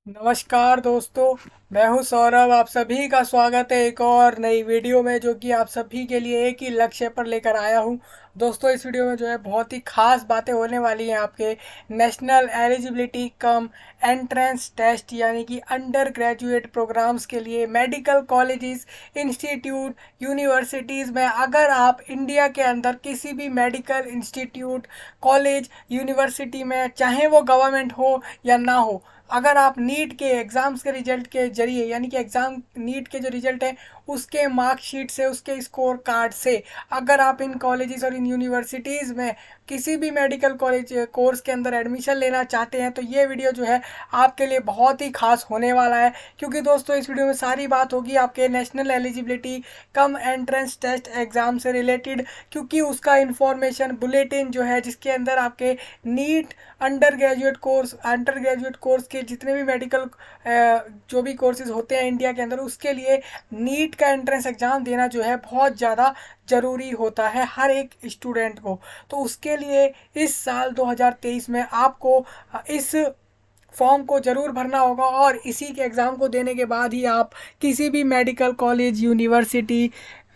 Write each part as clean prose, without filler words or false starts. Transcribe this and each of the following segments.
नमस्कार दोस्तों। मैं हूं सौरभ। आप सभी का स्वागत है एक और नई वीडियो में, जो कि आप सभी के लिए एक ही लक्ष्य पर लेकर आया हूं। दोस्तों, इस वीडियो में जो है बहुत ही खास बातें होने वाली हैं आपके national eligibility cum entrance test यानी कि अंडर ग्रेजुएट प्रोग्राम्स के लिए मेडिकल कॉलेजेस, इंस्टीट्यूट, यूनिवर्सिटीज़ में अगर आप इंडिया के अंदर किसी भी मेडिकल इंस्टीट्यूट, कॉलेज, यूनिवर्सिटी में, चाहे वो गवर्नमेंट हो या ना हो, अगर आप नीट के एग्ज़ाम्स के रिजल्ट के जरिए यानी कि एग्ज़ाम नीट के जो रिजल्ट है उसके मार्कशीट से, उसके स्कोर कार्ड से, अगर आप इन कॉलेजेस और इन यूनिवर्सिटीज़ में किसी भी मेडिकल कॉलेज कोर्स के अंदर एडमिशन लेना चाहते हैं तो ये वीडियो जो है आपके लिए बहुत ही खास होने वाला है। क्योंकि दोस्तों, इस वीडियो में सारी बात होगी आपके national eligibility cum entrance test exam से रिलेटेड। क्योंकि उसका इंफॉर्मेशन बुलेटिन जो है, जिसके अंदर आपके नीट अंडर ग्रेजुएट कोर्स के जितने भी मेडिकल जो भी कोर्सेज होते हैं इंडिया के अंदर, उसके लिए नीट का एंट्रेंस एग्ज़ाम देना जो है बहुत ज़्यादा ज़रूरी होता है हर एक स्टूडेंट को। तो उसके लिए इस साल 2023 में आपको इस फॉर्म को ज़रूर भरना होगा, और इसी के एग्ज़ाम को देने के बाद ही आप किसी भी मेडिकल कॉलेज, यूनिवर्सिटी,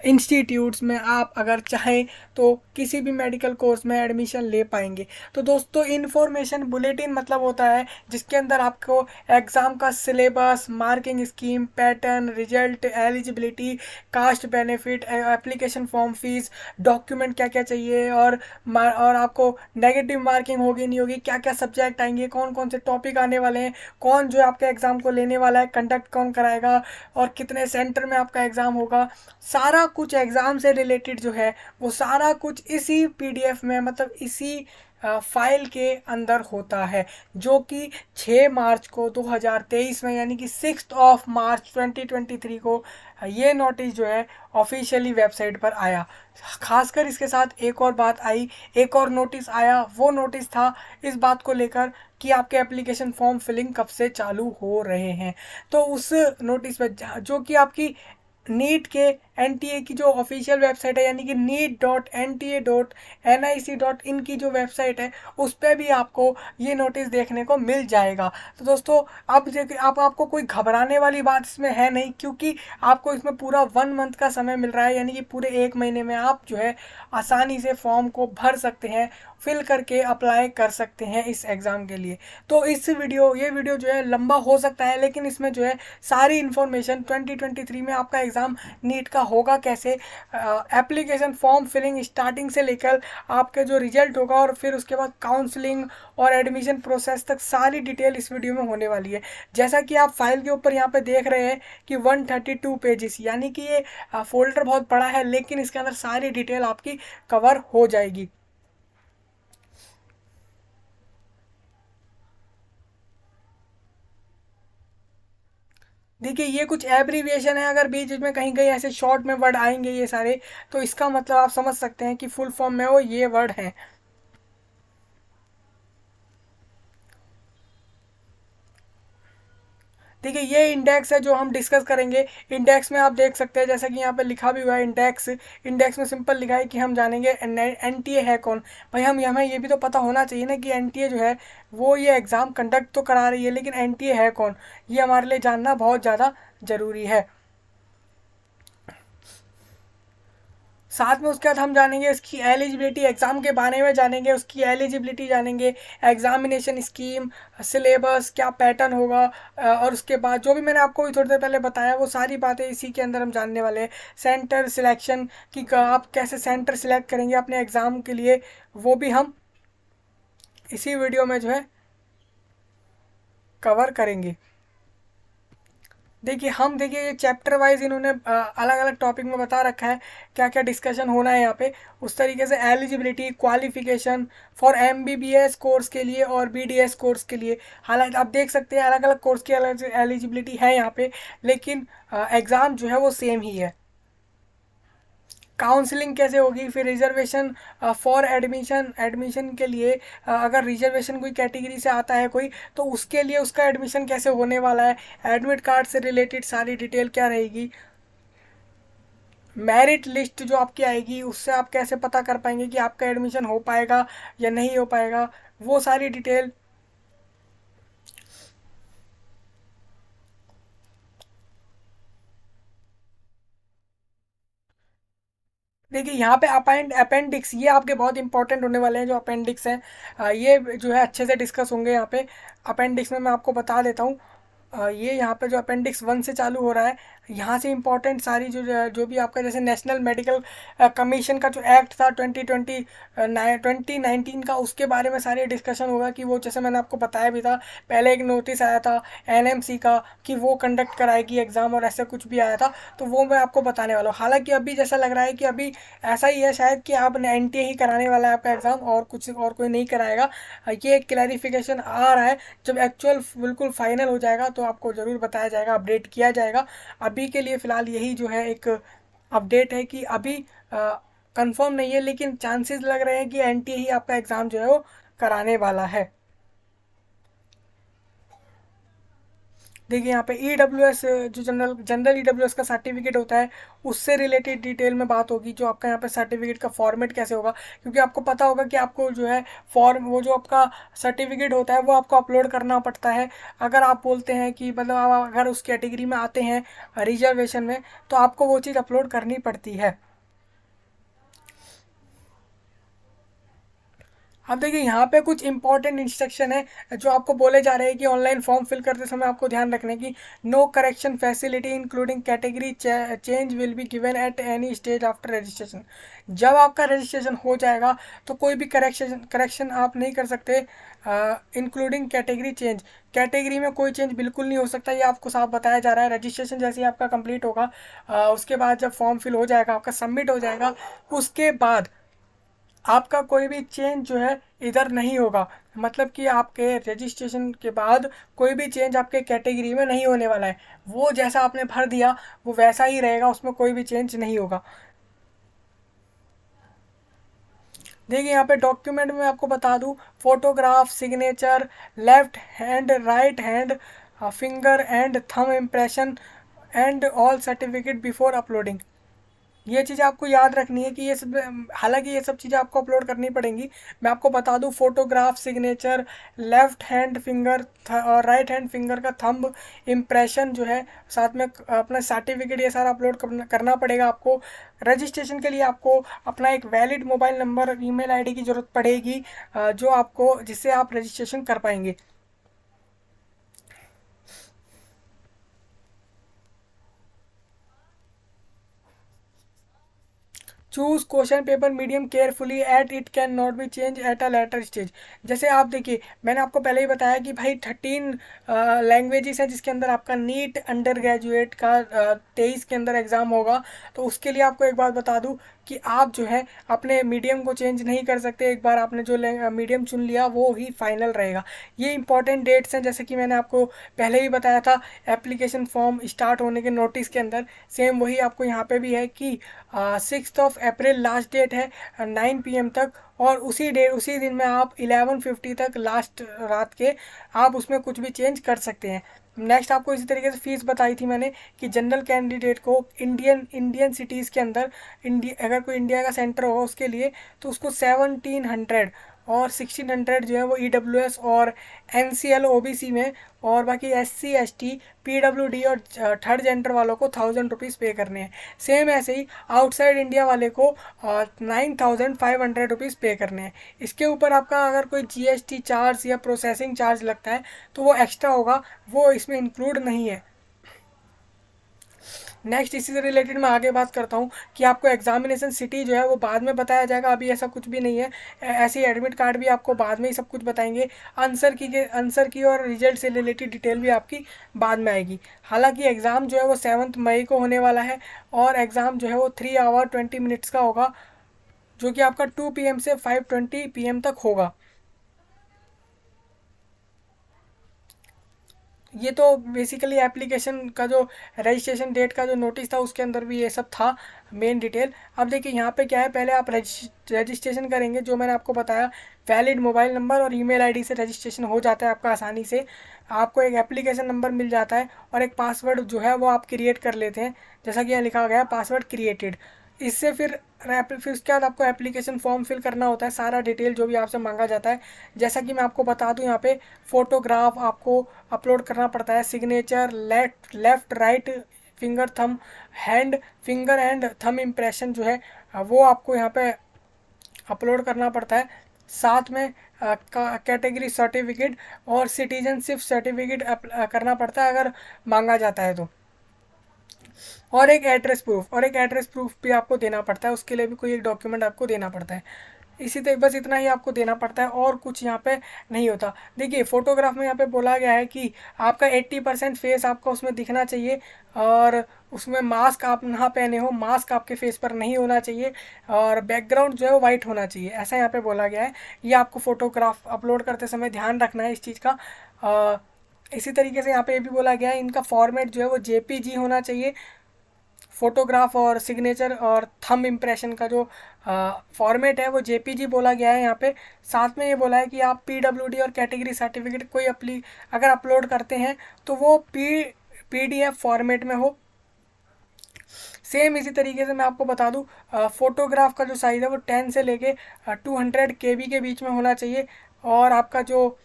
इंस्टीट्यूट्स में आप अगर चाहें तो किसी भी मेडिकल कोर्स में एडमिशन ले पाएंगे। तो दोस्तों, इन्फॉर्मेशन बुलेटिन मतलब होता है जिसके अंदर आपको एग्ज़ाम का syllabus, marking scheme, pattern, result, eligibility, caste benefit, application form, fees, document क्या क्या चाहिए, और आपको नेगेटिव मार्किंग होगी नहीं होगी, क्या क्या सब्जेक्ट आएंगे, कौन कौन से टॉपिक आने वाले हैं, कौन जो आपके एग्ज़ाम को लेने वाला है, कंडक्ट कौन कराएगा, और कितने सेंटर में आपका एग्ज़ाम होगा, सारा कुछ एग्ज़ाम से रिलेटेड जो है वो सारा कुछ इसी पीडीएफ में, मतलब इसी फाइल के अंदर होता है। जो कि 6 मार्च को 2023 में यानी कि 6 मार्च 2023 को ये नोटिस जो है ऑफिशियली वेबसाइट पर आया। खासकर इसके साथ एक और बात आई, एक और नोटिस आया। वो नोटिस था इस बात को लेकर कि आपके एप्लीकेशन फॉर्म फिलिंग कब से चालू हो रहे हैं। तो उस नोटिस में जो कि आपकी नीट के एनटीए की जो ऑफिशियल वेबसाइट है यानी कि neet.nta.nic.in की जो वेबसाइट है, उस पर भी आपको ये नोटिस देखने को मिल जाएगा। तो दोस्तों, अब देखिए, आपको कोई घबराने वाली बात इसमें है नहीं, क्योंकि आपको इसमें पूरा 1 मंथ का समय मिल रहा है, यानी कि पूरे 1 महीने में आप जो है आसानी से फॉर्म को भर सकते हैं, फिल करके अप्लाई कर सकते हैं इस एग्ज़ाम के लिए। तो ये वीडियो जो है लंबा हो सकता है, लेकिन इसमें जो है सारी इन्फॉर्मेशन 2023 में आपका एग्ज़ाम नीट का होगा कैसे, एप्लीकेशन फॉर्म फिलिंग स्टार्टिंग से लेकर आपके जो रिजल्ट होगा, और फिर उसके बाद काउंसलिंग और एडमिशन प्रोसेस तक सारी डिटेल इस वीडियो में होने वाली है। जैसा कि आप फाइल के ऊपर यहाँ पे देख रहे हैं कि 132 पेजेस, यानी कि ये फोल्डर बहुत बड़ा है, लेकिन इसके अंदर सारी डिटेल आपकी कवर हो जाएगी। देखिए, ये कुछ एब्रीविएशन है, अगर बीच में कहीं कहीं ऐसे शॉर्ट में वर्ड आएंगे ये सारे, तो इसका मतलब आप समझ सकते हैं कि फुल फॉर्म में वो ये वर्ड हैं। देखिए, ये इंडेक्स है जो हम डिस्कस करेंगे। इंडेक्स में आप देख सकते हैं, जैसा कि यहाँ पे लिखा भी हुआ है इंडेक्स। इंडेक्स में सिंपल लिखा है कि हम जानेंगे एनटीए है कौन। भाई, हमें ये भी तो पता होना चाहिए ना कि एनटीए जो है वो ये एग्ज़ाम कंडक्ट तो करा रही है, लेकिन एनटीए है कौन, ये हमारे लिए जानना बहुत ज़्यादा ज़रूरी है। साथ में उसके बाद हम जानेंगे उसकी एलिजिबिलिटी, एग्ज़ाम के बारे में जानेंगे, उसकी एलिजिबिलिटी जानेंगे, एग्जामिनेशन स्कीम, सिलेबस, क्या पैटर्न होगा, और उसके बाद जो भी मैंने आपको भी थोड़ी देर पहले बताया वो सारी बातें इसी के अंदर हम जानने वाले हैं। सेंटर सिलेक्शन की, आप कैसे सेंटर सिलेक्ट करेंगे अपने एग्ज़ाम के लिए, वो भी हम इसी वीडियो में जो है कवर करेंगे। देखिए, ये चैप्टर वाइज इन्होंने अलग अलग टॉपिक में बता रखा है क्या क्या डिस्कशन होना है यहाँ पे। उस तरीके से eligibility, qualification for MBBS course के लिए और बीडीएस कोर्स के लिए, हालांकि आप देख सकते हैं अलग अलग कोर्स की अलग एलिजिबिलिटी है यहाँ पे, लेकिन एग्ज़ाम जो है वो सेम ही है। काउंसलिंग कैसे होगी, फिर रिजर्वेशन फॉर एडमिशन, एडमिशन के लिए अगर रिजर्वेशन कोई कैटेगरी से आता है कोई, तो उसके लिए उसका एडमिशन कैसे होने वाला है, एडमिट कार्ड से रिलेटेड सारी डिटेल क्या रहेगी, मेरिट लिस्ट जो आपकी आएगी उससे आप कैसे पता कर पाएंगे कि आपका एडमिशन हो पाएगा या नहीं हो पाएगा, वो सारी डिटेल देखिए यहाँ पे अपेंडिक्स ये आपके बहुत इंपॉर्टेंट होने वाले हैं। जो अपेंडिक्स हैं ये जो है अच्छे से डिस्कस होंगे यहाँ पे। अपेंडिक्स में मैं आपको बता देता हूँ। ये यहाँ पे जो अपेंडिक्स 1 से चालू हो रहा है, यहाँ से इम्पोर्टेंट सारी जो जो भी आपका जैसे नेशनल मेडिकल कमीशन का जो एक्ट था 2019 का, उसके बारे में सारी डिस्कशन होगा कि वो, जैसे मैंने आपको बताया भी था पहले, एक नोटिस आया था एनएमसी का कि वो कंडक्ट कराएगी एग्ज़ाम, और ऐसा कुछ भी आया था, तो वो मैं आपको बताने वाला हूँ। हालांकि अभी जैसा लग रहा है कि अभी ऐसा ही है शायद कि आप एनटीए ही कराने वाला है आपका एग्ज़ाम, और कुछ और कोई नहीं कराएगा। ये क्लैरिफिकेशन आ रहा है। जब एक्चुअल बिल्कुल फाइनल हो जाएगा तो आपको ज़रूर बताया जाएगा, अपडेट किया जाएगा। अभी के लिए फ़िलहाल यही जो है एक अपडेट है कि अभी कंफर्म नहीं है, लेकिन चांसेस लग रहे हैं कि एनटीए ही आपका एग्ज़ाम जो है वो कराने वाला है। देखिए यहाँ पे ई डब्ल्यू एस, जो general general E W S का सर्टिफिकेट होता है, उससे रिलेटेड डिटेल में बात होगी। जो आपका यहाँ पे सर्टिफिकेट का फॉर्मेट कैसे होगा, क्योंकि आपको पता होगा कि आपको जो है फॉर्म, वो जो आपका सर्टिफिकेट होता है वो आपको अपलोड करना पड़ता है। अगर आप बोलते हैं कि मतलब आप अगर उस कैटेगरी में आते हैं रिजर्वेशन में, तो आपको वो चीज़ अपलोड करनी पड़ती है। अब देखिए यहाँ पे कुछ इंपॉर्टेंट इंस्ट्रक्शन है जो आपको बोले जा रहे हैं कि ऑनलाइन फॉर्म फिल करते समय आपको ध्यान रखने की। No correction facility including category change will be given at any stage after registration. जब आपका रजिस्ट्रेशन हो जाएगा तो कोई भी करेक्शन करेक्शन आप नहीं कर सकते, इंक्लूडिंग कैटेगरी चेंज। कैटेगरी में कोई चेंज बिल्कुल नहीं हो सकता, ये आपको साफ बताया जा रहा है। रजिस्ट्रेशन जैसे ही आपका कंप्लीट होगा, उसके बाद जब फॉर्म फिल हो जाएगा, आपका सबमिट हो जाएगा, उसके बाद आपका कोई भी चेंज जो है इधर नहीं होगा। मतलब कि आपके रजिस्ट्रेशन के बाद कोई भी चेंज आपके कैटेगरी में नहीं होने वाला है। वो जैसा आपने भर दिया वो वैसा ही रहेगा, उसमें कोई भी चेंज नहीं होगा। देखिए यहाँ पे डॉक्यूमेंट में आपको बता दूँ, photograph, signature, left hand, right hand, finger and thumb impression and all certificate before uploading. ये चीज़ें आपको याद रखनी है कि ये सब, हालांकि ये सब चीज़ें आपको अपलोड करनी पड़ेंगी। मैं आपको बता दूं, photograph, signature, left hand finger और राइट हैंड फिंगर का थंब इम्प्रेशन जो है, साथ में अपना सर्टिफिकेट, ये सारा अपलोड करना पड़ेगा आपको। रजिस्ट्रेशन के लिए आपको अपना एक valid mobile number, email ID की ज़रूरत पड़ेगी, जो आपको, जिससे आप रजिस्ट्रेशन कर पाएंगे। Choose question paper medium carefully at it can not be change at a later stage. जैसे आप देखिए, मैंने आपको पहले ही बताया कि भाई 13 लैंग्वेजेस हैं जिसके अंदर आपका नीट अंडर ग्रेजुएट का 23 के अंदर एग्ज़ाम होगा। तो उसके लिए आपको एक बात बता दूं कि आप जो है अपने मीडियम को चेंज नहीं कर सकते। एक बार आपने जो मीडियम चुन लिया वो ही फाइनल रहेगा। ये इंपॉर्टेंट डेट्स हैं, जैसे कि मैंने आपको पहले ही बताया था एप्लीकेशन फॉर्म स्टार्ट होने के नोटिस के अंदर, सेम वही आपको यहाँ पे भी है कि 6 अप्रैल लास्ट डेट है 9 PM तक। और उसी दिन में आप 11:50 तक, लास्ट रात के, आप उसमें कुछ भी चेंज कर सकते हैं। नेक्स्ट आपको इसी तरीके से फीस बताई थी मैंने कि जनरल कैंडिडेट को इंडियन सिटीज़ के अंदर, इंडिया अगर कोई इंडिया का सेंटर होगा उसके लिए, तो उसको 1700 और 1600 जो है वो EWS और NCL OBC में, और बाकी SC ST PWD और थर्ड जेंडर वालों को 1000 रुपीज़ पे करने हैं। सेम ऐसे ही आउटसाइड इंडिया वाले को 9500 रुपीज़ पे करने हैं। इसके ऊपर आपका अगर कोई GST चार्ज या प्रोसेसिंग चार्ज लगता है तो वो एक्स्ट्रा होगा, वो इसमें इंक्लूड नहीं है। नेक्स्ट इसी से रिलेटेड मैं आगे बात करता हूँ कि आपको एग्जामिनेशन सिटी जो है वो बाद में बताया जाएगा, अभी ऐसा कुछ भी नहीं है। ऐसे ही एडमिट कार्ड भी आपको बाद में ही सब कुछ बताएंगे। आंसर की और रिजल्ट से रिलेटेड डिटेल भी आपकी बाद में आएगी। हालांकि एग्ज़ाम जो है वो 7 मई को होने वाला है, और एग्ज़ाम जो है वो 3 आवर 20 मिनट्स का होगा, जो कि आपका 2 PM से 5:20 PM तक होगा। ये तो बेसिकली एप्लीकेशन का जो रजिस्ट्रेशन डेट का जो नोटिस था उसके अंदर भी ये सब था, मेन डिटेल। अब देखिए यहाँ पे क्या है, पहले आप रजिस्ट्रेशन करेंगे, जो मैंने आपको बताया वैलिड मोबाइल नंबर और ईमेल आईडी से रजिस्ट्रेशन हो जाता है आपका आसानी से। आपको एक एप्लीकेशन नंबर मिल जाता है और एक पासवर्ड जो है वो आप क्रिएट कर लेते हैं, जैसा कि यहाँ लिखा गया है पासवर्ड क्रिएटेड। इससे फिर उसके बाद आपको एप्लीकेशन फॉर्म फिल करना होता है, सारा डिटेल जो भी आपसे मांगा जाता है। जैसा कि मैं आपको बता दूं, यहाँ पे फ़ोटोग्राफ आपको अपलोड करना पड़ता है, सिग्नेचर, लेफ्ट राइट फिंगर थम hand finger and thumb impression जो है वो आपको यहाँ पे अपलोड करना पड़ता है। साथ में कैटेगरी सर्टिफिकेट और सिटीजनशिप सर्टिफिकेट करना पड़ता है अगर मांगा जाता है तो। और एक एड्रेस प्रूफ भी आपको देना पड़ता है, उसके लिए भी कोई एक डॉक्यूमेंट आपको देना पड़ता है। इसी तरह बस इतना ही आपको देना पड़ता है और कुछ यहाँ पे नहीं होता। देखिए फोटोग्राफ में यहाँ पे बोला गया है कि आपका 80% फेस आपका उसमें दिखना चाहिए और उसमें मास्क आप ना पहने हो, मास्क आपके फेस पर नहीं होना चाहिए और बैकग्राउंड जो है वो वाइट होना चाहिए, ऐसा यहाँ पे बोला गया है। ये आपको फोटोग्राफ अपलोड करते समय ध्यान रखना है इस चीज़ का। इसी तरीके से यहाँ पे ये भी बोला गया है इनका फॉर्मेट जो है वो जेपीजी होना चाहिए। फोटोग्राफ और सिग्नेचर और थंब इम्प्रेशन का जो फॉर्मेट है वो जेपीजी बोला गया है यहाँ पे। साथ में ये बोला है कि आप पीडब्ल्यूडी और कैटेगरी सर्टिफिकेट कोई अगर अपलोड करते हैं तो वो पीडीएफ फॉर्मेट में हो। सेम इसी तरीके से मैं आपको बता दूं, फोटोग्राफ का जो साइज़ है वो 10 से लेके 200 केबी के बीच में होना चाहिए और आपका जो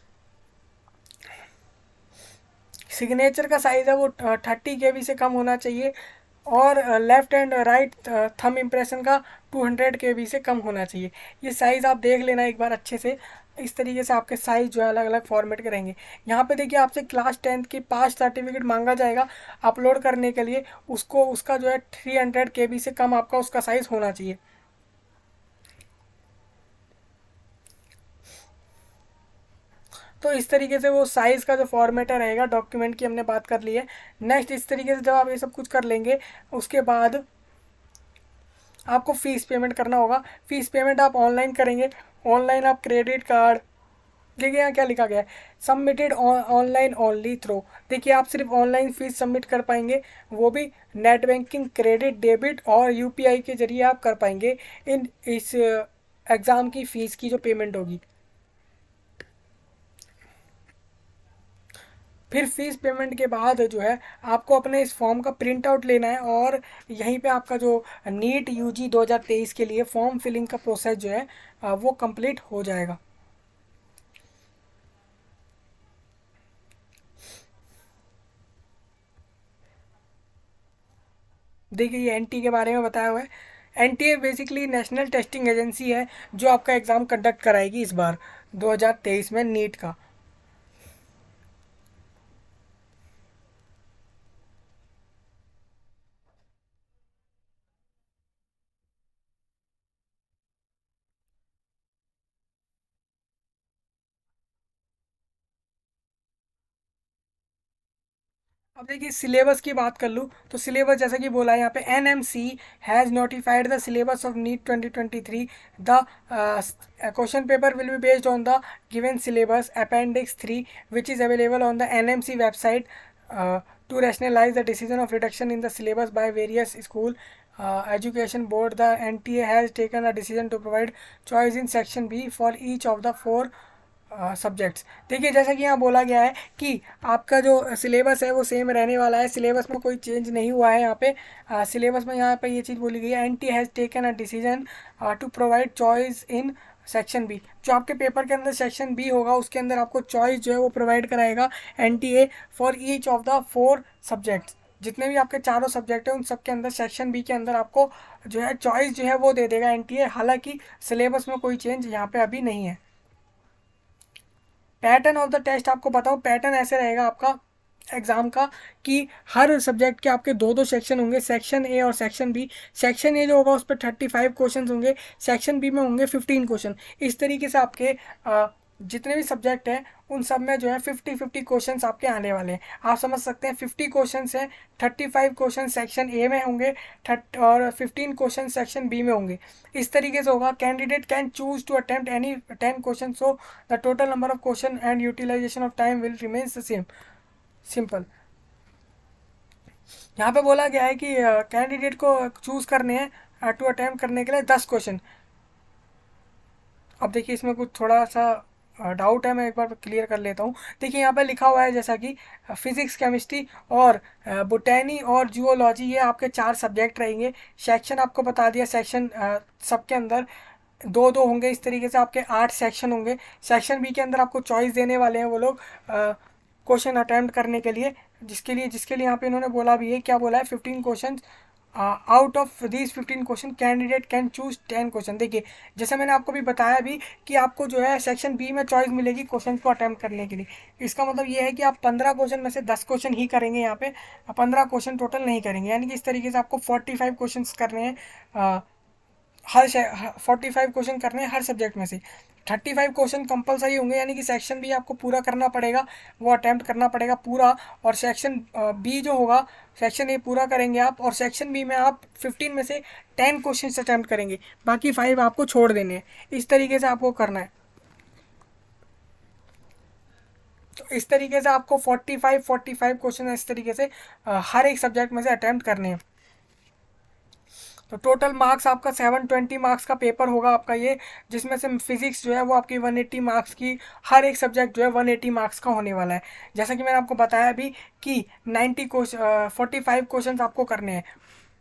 सिग्नेचर का साइज़ है वो 30 केबी से कम होना चाहिए और left and right thumb impression का 200 केबी से कम होना चाहिए। ये साइज़ आप देख लेना एक बार अच्छे से। इस तरीके से आपके साइज़ जो है अलग अलग फॉर्मेट के रहेंगे। यहाँ पे देखिए आपसे क्लास 10th की पास सर्टिफिकेट मांगा जाएगा अपलोड करने के लिए, उसको उसका जो है 300 केबी से कम आपका उसका साइज़ होना चाहिए। तो इस तरीके से वो साइज़ का जो फॉर्मेट है रहेगा। डॉक्यूमेंट की हमने बात कर ली है। नेक्स्ट इस तरीके से जब आप ये सब कुछ कर लेंगे उसके बाद आपको फ़ीस पेमेंट करना होगा। फ़ीस पेमेंट आप ऑनलाइन करेंगे। ऑनलाइन आप क्रेडिट कार्ड, देखिए यहाँ क्या लिखा गया है, सबमिटेड ऑनलाइन ओनली थ्रो। देखिए आप सिर्फ ऑनलाइन फ़ीस सबमिट कर पाएंगे, वो भी नेट बैंकिंग, क्रेडिट, डेबिट और यूपीआई के जरिए आप कर पाएंगे इन इस एग्ज़ाम की फ़ीस की जो पेमेंट होगी। फिर फीस पेमेंट के बाद जो है आपको अपने इस फॉर्म का प्रिंट आउट लेना है और यहीं पे आपका जो नीट यूजी 2023 के लिए फॉर्म फिलिंग का प्रोसेस जो है वो कंप्लीट हो जाएगा। देखिए ये एनटी के बारे में बताया हुआ है। NTA basically national testing agency है जो आपका एग्ज़ाम कंडक्ट कराएगी इस बार 2023 में नीट का। अब देखिए सिलेबस की बात कर लूँ तो सिलेबस जैसा कि बोला है यहाँ पे NMC has notified the syllabus of NEET 2023। The question paper will be based on the given syllabus appendix 3 which is available on the NMC website to rationalize the decision of reduction in the syllabus by various school education board. The NTA has taken a decision to provide choice in section B for each of the 4 subjects. देखिए जैसा कि यहाँ बोला गया है कि आपका जो सिलेबस है वो सेम रहने वाला है, सिलेबस में कोई चेंज नहीं हुआ है। यहाँ पे सिलेबस में यहाँ पे ये चीज़ बोली गई है, NT has taken a decision to provide choice in section B. जो आपके पेपर के अंदर सेक्शन बी होगा उसके अंदर आपको चॉइस जो है वो प्रोवाइड कराएगा NTA for each of the 4 subjects. जितने भी आपके चारों सब्जेक्ट हैं उन सब के अंदर सेक्शन बी के अंदर आपको जो है चॉइस जो है वो दे देगा एनटीए। हालांकि सिलेबस में कोई चेंज यहाँ पे अभी नहीं है। पैटर्न ऑफ द टेस्ट आपको बताऊं, पैटर्न ऐसे रहेगा आपका एग्ज़ाम का कि हर सब्जेक्ट के आपके दो दो सेक्शन होंगे, सेक्शन ए और सेक्शन बी। सेक्शन ए जो होगा उस पर 35 क्वेश्चन होंगे, सेक्शन बी में होंगे 15 क्वेश्चन। इस तरीके से आपके जितने भी सब्जेक्ट हैं उन सब में जो है 50-50 क्वेश्चंस आपके आने वाले हैं। आप समझ सकते हैं 50 क्वेश्चंस हैं, 35 क्वेश्चन सेक्शन ए में होंगे और 15 क्वेश्चन सेक्शन बी में होंगे। इस तरीके से होगा। Candidate can choose to attempt any 10 question, so the total number of question and utilisation of time will remains the same. Simple. यहाँ पे बोला गया है कि कैंडिडेट को चूज़ करने हैं टू अटेम्प्ट करने के लिए 10 क्वेश्चन। अब देखिए इसमें कुछ थोड़ा सा डाउट है, मैं एक बार क्लियर कर लेता हूँ। देखिए यहाँ पे लिखा हुआ है जैसा कि फिजिक्स, केमिस्ट्री और बोटैनी और जूलॉजी, ये आपके 4 सब्जेक्ट रहेंगे। सेक्शन आपको बता दिया, सेक्शन सबके अंदर दो दो होंगे। इस तरीके से आपके 8 सेक्शन होंगे। सेक्शन बी के अंदर आपको चॉइस देने वाले हैं वो लोग क्वेश्चन अटैम्प्ट करने के लिए। जिसके लिए यहाँ पे इन्होंने बोला भी है, क्या बोला है, 15 question, out of these 15 question candidate can choose 10 question. देखिए जैसे मैंने आपको भी बताया भी कि आपको जो है सेक्शन बी में चॉइस मिलेगी क्वेश्चन को अटैम्प्ट करने के लिए। इसका मतलब ये है कि आप 15 क्वेश्चन में से 10 क्वेश्चन ही करेंगे, यहाँ पे 15 क्वेश्चन टोटल नहीं करेंगे, यानी कि इस तरीके से आपको 45 क्वेश्चन करने हैं, हर 45 क्वेश्चन करने हैं हर सब्जेक्ट में से। 35 क्वेश्चन कंपलसरी होंगे, यानी कि सेक्शन बी आपको पूरा करना पड़ेगा, वो अटैम्प्ट करना पड़ेगा पूरा। और सेक्शन बी जो होगा, सेक्शन ए पूरा करेंगे आप, और सेक्शन बी में आप 15 में से 10 क्वेश्चन अटैम्प्ट करेंगे, बाकी 5 आपको छोड़ देने हैं। इस तरीके से आपको करना है। तो इस तरीके से आपको 45 क्वेश्चन इस तरीके से हर एक सब्जेक्ट में से अटैम्प्ट करने हैं। तो टोटल मार्क्स आपका 720 मार्क्स का पेपर होगा आपका ये, जिसमें से फिजिक्स जो है वो आपकी 180 मार्क्स की, हर एक सब्जेक्ट जो है 180 मार्क्स का होने वाला है। जैसा कि मैंने आपको बताया अभी कि 45 क्वेश्चन आपको करने हैं।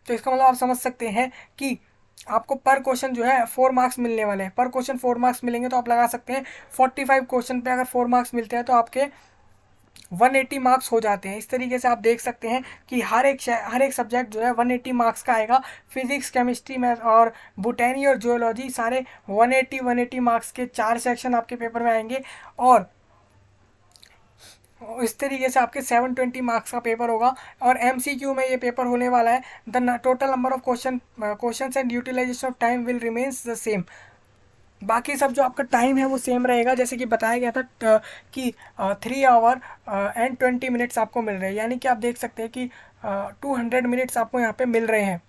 तो इसका मतलब आप समझ सकते हैं कि आपको पर क्वेश्चन जो है 4 मार्क्स मिलने वाले हैं। पर क्वेश्चन 4 मार्क्स मिलेंगे, तो आप लगा सकते हैं 45 क्वेश्चन पे अगर 4 मार्क्स मिलते हैं तो आपके 180 मार्क्स हो जाते हैं। इस तरीके से आप देख सकते हैं कि हर एक सब्जेक्ट जो है 180 मार्क्स का आएगा। फिजिक्स, केमिस्ट्री, मैथ और बोटैनी और जियोलॉजी सारे 180 मार्क्स के 4 सेक्शन आपके पेपर में आएंगे। और इस तरीके से आपके 720 मार्क्स का पेपर होगा। और एमसीक्यू में ये पेपर होने वाला है। The total number of question and utilisation of time will remains the same. बाकी सब जो आपका टाइम है वो सेम रहेगा, जैसे कि बताया गया था कि 3 आवर एंड 20 मिनट्स आपको मिल रहे हैं, यानी कि आप देख सकते हैं कि 200 मिनट्स आपको यहाँ पे मिल रहे हैं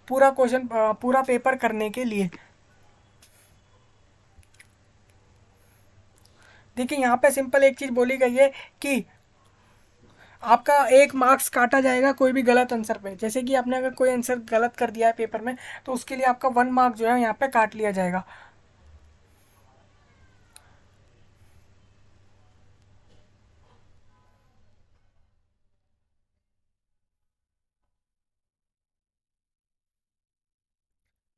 पूरा पेपर करने के लिए। देखिए यहाँ पे सिंपल एक चीज़ बोली गई है कि आपका 1 मार्क्स काटा जाएगा कोई भी गलत आंसर पे। जैसे कि आपने अगर कोई आंसर गलत कर दिया है पेपर में, तो उसके लिए आपका 1 मार्क जो है यहाँ पे काट लिया जाएगा।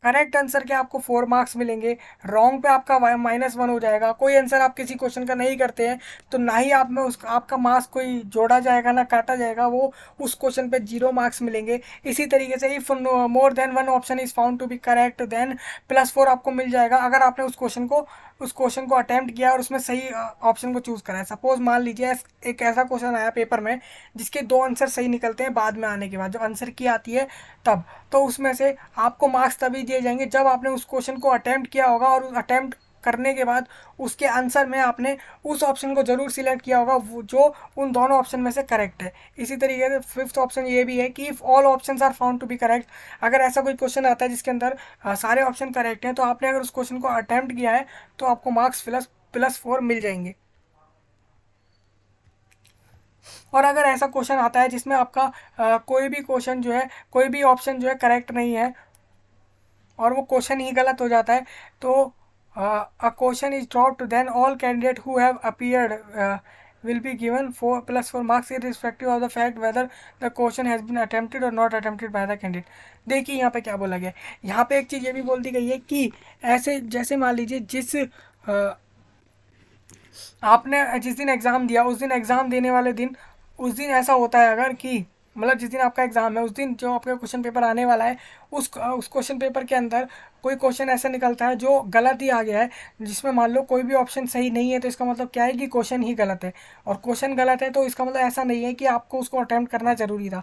करेक्ट आंसर के आपको 4 मार्क्स मिलेंगे, रॉन्ग पे आपका -1 हो जाएगा। कोई आंसर आप किसी क्वेश्चन का नहीं करते हैं तो ना ही आप में उसका आपका मार्क्स कोई जोड़ा जाएगा ना काटा जाएगा, वो उस क्वेश्चन पे 0 मार्क्स मिलेंगे। इसी तरीके से if more than one option is found to be correct then +4 आपको मिल जाएगा, अगर आपने उस क्वेश्चन को अटेम्प्ट किया और उसमें सही ऑप्शन को चूज़ करा है। सपोज मान लीजिए एक ऐसा क्वेश्चन आया पेपर में जिसके 2 आंसर सही निकलते हैं बाद में आने के बाद, जब आंसर की आती है तब, तो उसमें से आपको मार्क्स तभी दिए जाएंगे जब आपने उस क्वेश्चन को अटेम्प्ट किया होगा, और उस अटेम्प्ट करने के बाद उसके आंसर में आपने उस ऑप्शन को जरूर सिलेक्ट किया होगा वो जो उन दोनों ऑप्शन में से करेक्ट है। इसी तरीके से फिफ्थ ऑप्शन ये भी है कि if all options are found to be correct, अगर ऐसा कोई क्वेश्चन आता है जिसके अंदर सारे ऑप्शन करेक्ट हैं, तो आपने अगर उस क्वेश्चन को अटेम्प्ट किया है तो आपको मार्क्स +4 मिल जाएंगे। और अगर ऐसा क्वेश्चन आता है जिसमें आपका कोई भी क्वेश्चन जो है, कोई भी ऑप्शन जो है करेक्ट नहीं है और वो क्वेश्चन ही गलत हो जाता है, तो a question is dropped, then all candidate who have appeared will be given 4 + 4 marks irrespective of the fact whether the question has been attempted or not attempted by the candidate। देखिए यहाँ पे क्या बोला गया है, यहाँ पे एक चीज़ ये भी बोल दी गई है कि ऐसे जैसे मान लीजिए आपने जिस दिन एग्ज़ाम दिया उस दिन एग्ज़ाम देने वाले दिन, उस दिन ऐसा होता है अगर कि मतलब जिस दिन आपका एग्ज़ाम है उस दिन जो आपका क्वेश्चन पेपर आने वाला है, उस क्वेश्चन पेपर के अंदर कोई क्वेश्चन ऐसा निकलता है जो गलत ही आ गया है, जिसमें मान लो कोई भी ऑप्शन सही नहीं है, तो इसका मतलब क्या है कि क्वेश्चन ही गलत है। और क्वेश्चन गलत है तो इसका मतलब ऐसा नहीं है कि आपको उसको अटैम्प्ट करना ज़रूरी था।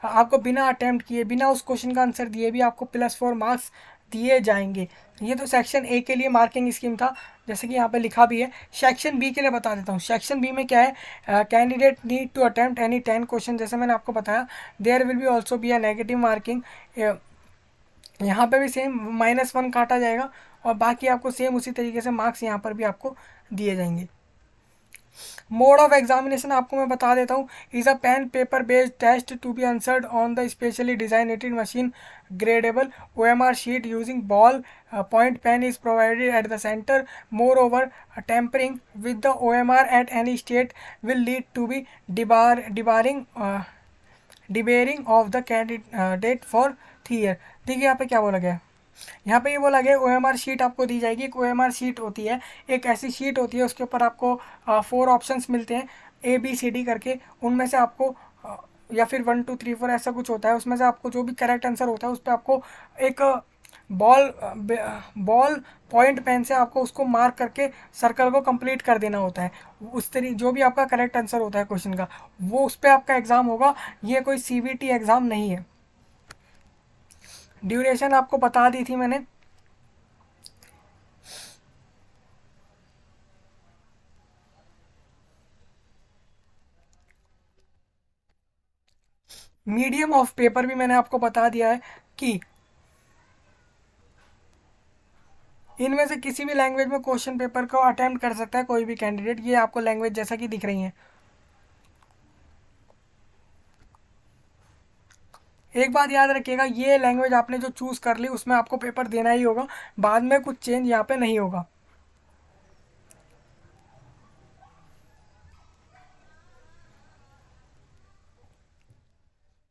आपको बिना अटैम्प्ट किए, बिना उस क्वेश्चन का आंसर दिए भी आपको +4 मार्क्स दिए जाएंगे। ये तो सेक्शन ए के लिए मार्किंग स्कीम था, जैसे कि यहाँ पे लिखा भी है। सेक्शन बी के लिए बता देता हूँ। सेक्शन बी में क्या है, candidate need to attempt any 10 question, जैसे मैंने आपको बताया। There will be also be a negative marking, यहाँ पे भी सेम -1 काटा जाएगा, और बाकी आपको सेम उसी तरीके से मार्क्स यहाँ पर भी आपको दिए जाएंगे। मोड ऑफ एग्जामिनेशन आपको मैं बता देता हूँ। Is a pen paper based test to be answered on the specially designated machine gradable OMR sheet using ball point pen is provided at the center. Moreover, tampering with the OMR at any state will lead to be debarring of the candidate for 3 year। देखिए यहाँ पे क्या बोला गया है, यहाँ पे ये बोला गया OMR शीट आपको दी जाएगी। एक OMR शीट होती है, एक ऐसी शीट होती है उसके ऊपर आपको 4 ऑप्शंस मिलते हैं। ABCD करके, उनमें से आपको या फिर 1 2 3 4 ऐसा कुछ होता है, उसमें से आपको जो भी करेक्ट आंसर होता है उस पर आपको एक बॉल बॉल पॉइंट पेन से आपको उसको मार्क करके सर्कल को कंप्लीट कर देना होता है। उस तरीके जो भी आपका करेक्ट आंसर होता है क्वेश्चन का, वो उस पर आपका एग्ज़ाम होगा। ये कोई CBT एग्ज़ाम नहीं है। ड्यूरेशन आपको बता दी थी मैंने। मीडियम ऑफ पेपर भी मैंने आपको बता दिया है कि इनमें से किसी भी लैंग्वेज में क्वेश्चन पेपर को अटेम्प्ट कर सकता है कोई भी कैंडिडेट। ये आपको लैंग्वेज जैसा कि दिख रही है। एक बात याद रखिएगा, ये लैंग्वेज आपने जो चूज़ कर ली उसमें आपको पेपर देना ही होगा, बाद में कुछ चेंज यहाँ पे नहीं होगा।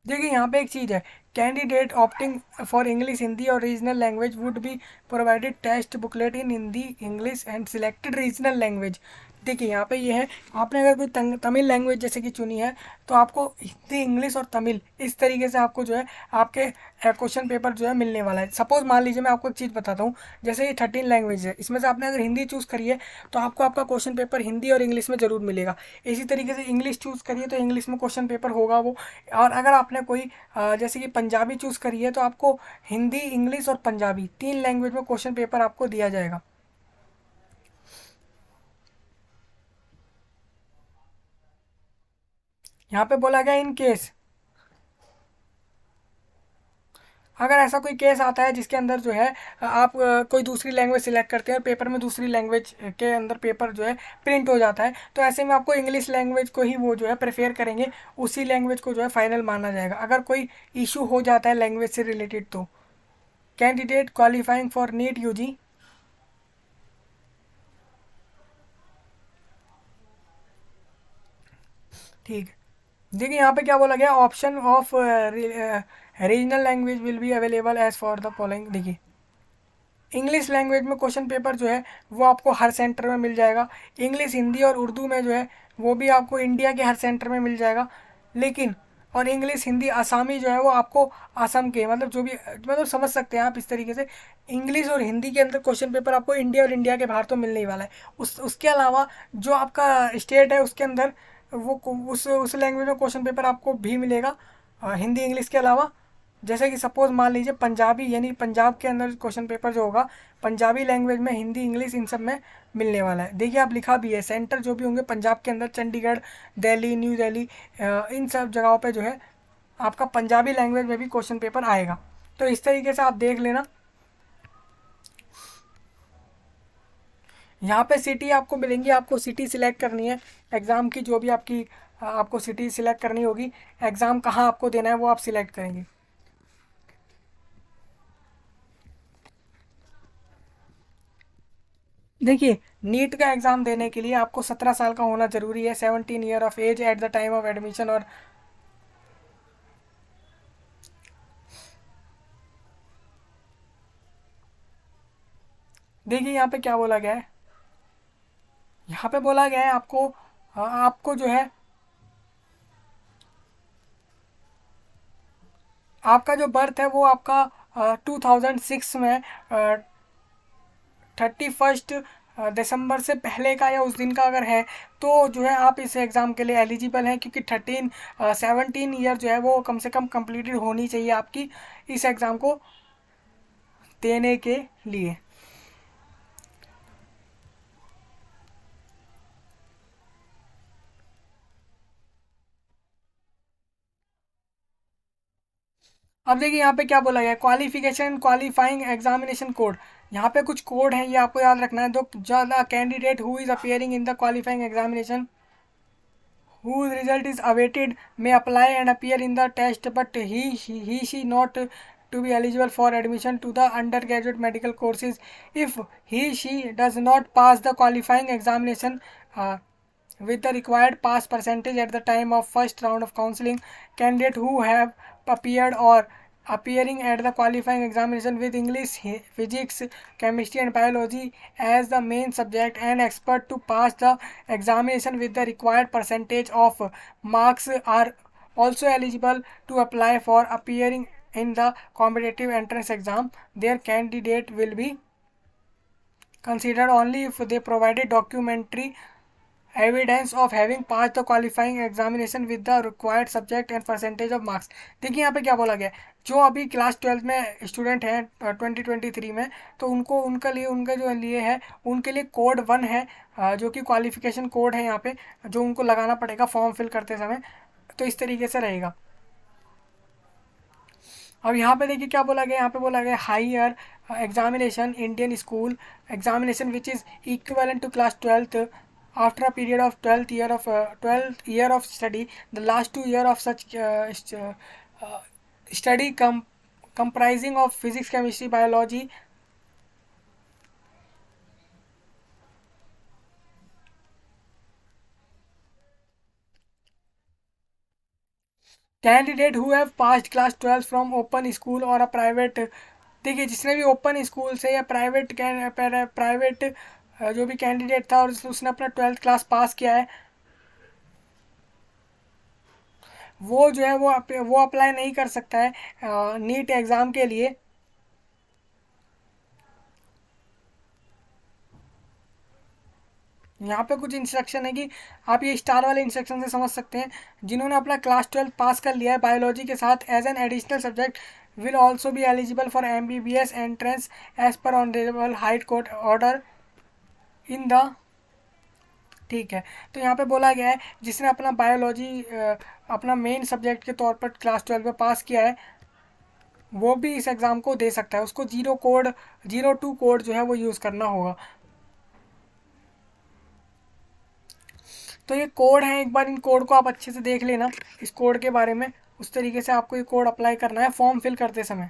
देखिए यहाँ पे एक चीज़ है, candidate opting for English, Hindi और regional language would be provided test booklet in Hindi, English and selected regional language. देखिए यहाँ पे ये है, आपने अगर कोई तमिल लैंग्वेज जैसे कि चुनी है, तो आपको हिंदी, इंग्लिश और तमिल इस तरीके से आपको जो है आपके क्वेश्चन पेपर जो है मिलने वाला है। सपोज मान लीजिए मैं आपको एक चीज़ बताता हूँ, जैसे ये 13 लैंग्वेज है, इसमें से आपने अगर हिंदी चूज़ करी है तो आपको आपका क्वेश्चन पेपर हिंदी और इंग्लिश में ज़रूर मिलेगा। इसी तरीके से इंग्लिश चूज़ करिए तो इंग्लिश में क्वेश्चन पेपर होगा वो। और अगर आपने कोई जैसे कि पंजाबी चूज़ करी है तो आपको हिंदी, इंग्लिश और पंजाबी 3 लैंग्वेज में क्वेश्चन पेपर आपको दिया जाएगा। यहाँ पे बोला गया इन केस, अगर ऐसा कोई केस आता है जिसके अंदर जो है आप कोई दूसरी लैंग्वेज सिलेक्ट करते हैं और पेपर में दूसरी लैंग्वेज के अंदर पेपर जो है प्रिंट हो जाता है, तो ऐसे में आपको इंग्लिश लैंग्वेज को ही वो जो है प्रेफर करेंगे, उसी लैंग्वेज को जो है फाइनल माना जाएगा। अगर कोई इशू हो जाता है लैंग्वेज से रिलेटेड तो candidate qualifying for NEET UG। ठीक है। देखिए यहाँ पे क्या बोला गया, option of regional language will be available as for the following. देखिए इंग्लिश लैंग्वेज में क्वेश्चन पेपर जो है वो आपको हर सेंटर में मिल जाएगा। इंग्लिश, हिंदी और उर्दू में जो है वो भी आपको इंडिया के हर सेंटर में मिल जाएगा। लेकिन और इंग्लिश, हिंदी, आसामी जो है वो आपको असम के, मतलब जो भी, मतलब समझ सकते हैं आप इस तरीके से। इंग्लिश और हिंदी के अंदर क्वेश्चन पेपर आपको इंडिया और इंडिया के बाहर तो मिलने ही वाला है। उसके अलावा जो आपका स्टेट है उसके अंदर वो उस लैंग्वेज में क्वेश्चन पेपर आपको भी मिलेगा, हिंदी इंग्लिश के अलावा। जैसे कि सपोज मान लीजिए पंजाबी, यानी पंजाब के अंदर क्वेश्चन पेपर जो होगा पंजाबी लैंग्वेज में, हिंदी, इंग्लिश, इन सब में मिलने वाला है। देखिए आप लिखा भी है, सेंटर जो भी होंगे पंजाब के अंदर चंडीगढ़, दिल्ली, न्यू दिल्ली, इन सब जगहों पे जो है आपका पंजाबी लैंग्वेज में भी क्वेश्चन पेपर आएगा। तो इस तरीके से आप देख लेना। यहाँ पे सिटी आपको मिलेंगी, आपको सिटी सिलेक्ट करनी है एग्ज़ाम की, जो भी आपकी आपको सिटी सिलेक्ट करनी होगी। एग्ज़ाम कहाँ आपको देना है वो आप सिलेक्ट करेंगे। देखिए नीट का एग्ज़ाम देने के लिए आपको 17 साल का होना ज़रूरी है, 17 year of age at the time of admission. और देखिए यहाँ पे क्या बोला गया है, यहाँ पे बोला गया है आपको आपको जो है आपका जो बर्थ है वो आपका 2006 में 31 दिसंबर से पहले का या उस दिन का अगर है तो जो है आप इस एग्ज़ाम के लिए एलिजिबल हैं, क्योंकि 17 ईयर जो है वो कम से कम कंप्लीटेड होनी चाहिए आपकी इस एग्ज़ाम को देने के लिए। अब देखिए यहाँ पे क्या बोला गया है, क्वालिफिकेशन क्वालिफाइंग एग्जामिनेशन कोड। यहाँ पे कुछ कोड हैं, ये आपको याद रखना है। दो ज़्यादा candidate who is appearing in the qualifying examination whose result is awaited may apply and appear in the test, but he she not to be eligible for admission to the undergraduate medical courses if he she does not pass the qualifying examination with the required pass percentage at the time of first round of counseling. Candidate who have appeared or appearing at the qualifying examination with English, physics, chemistry and biology as the main subject and expert to pass the examination with the required percentage of marks are also eligible to apply for appearing in the competitive entrance exam. Their candidate will be considered only if they provided documentary evidence of having pass the qualifying examination with the required subject and percentage of marks. देखिए यहाँ पे क्या बोला गया है, जो अभी class 12 में स्टूडेंट हैं 2023 में, तो उनको उनके लिए उनका जो लिए है उनके लिए कोड 1 है, जो कि क्वालिफिकेशन कोड है यहाँ पे, जो उनको लगाना पड़ेगा फॉर्म फिल करते समय। तो इस तरीके से रहेगा। अब यहाँ पे देखिए क्या बोला गया, यहाँ पे बोला गया higher examination Indian school examination which is equivalent to class 12th after a period of 12th year of study. The last 2 year of such study comprising of physics, chemistry, biology, candidate who have passed class 12 from open school और a private. देखिए जिसने भी open school से या private जो भी candidate था और उसने अपना 12th क्लास पास किया है, वो जो है वो अप्लाई नहीं कर सकता है नीट एग्ज़ाम के लिए। यहाँ पे कुछ इंस्ट्रक्शन है कि आप ये स्टार वाले इंस्ट्रक्शन से समझ सकते हैं। जिन्होंने अपना क्लास 12 पास कर लिया है बायोलॉजी के साथ as an additional subject will also be eligible for MBBS entrance as per honourable high court order in the. ठीक है, तो यहाँ पे बोला गया है जिसने अपना बायोलॉजी अपना मेन सब्जेक्ट के तौर पर क्लास 12 में पास किया है, वो भी इस एग्ज़ाम को दे सकता है। उसको 02 कोड जो है वो यूज़ करना होगा। तो ये कोड है, एक बार इन कोड को आप अच्छे से देख लेना, इस कोड के बारे में। उस तरीके से आपको ये कोड अप्लाई करना है फॉर्म फिल करते समय।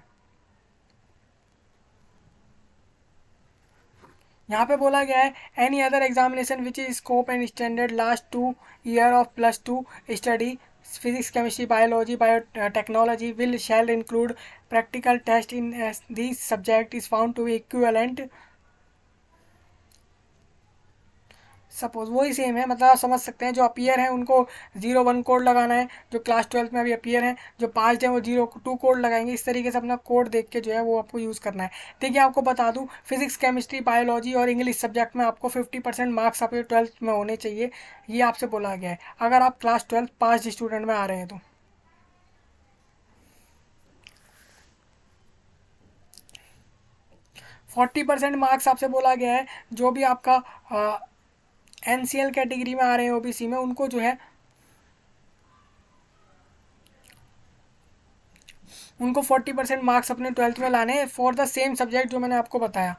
यहाँ पे बोला गया है any other examination which is scope and standard last 2 year of +2 study physics, chemistry, biology, biotechnology will shall include practical test in this subject is found to be equivalent. Suppose वही same है, मतलब आप समझ सकते हैं जो appear हैं उनको 01 कोड लगाना है, जो क्लास 12 में अभी अपीयर हैं जो पास हैं वो 02 कोड लगाएंगे। इस तरीके से अपना कोड देख के जो है वो आपको यूज़ करना है। देखिए आपको बता दूं फिजिक्स, केमिस्ट्री, बायोलॉजी और इंग्लिश सब्जेक्ट में आपको 50% मार्क्स आपके 12th में होने चाहिए, ये आपसे बोला गया है अगर आप क्लास 12 पास स्टूडेंट में आ रहे हैं तो। 40% मार्क्स आपसे बोला गया है जो भी आपका NCL कैटेगरी में आ रहे हैं OBC में, उनको जो है उनको 40% मार्क्स अपने 12th में लाने हैं फॉर द सेम सब्जेक्ट जो मैंने आपको बताया।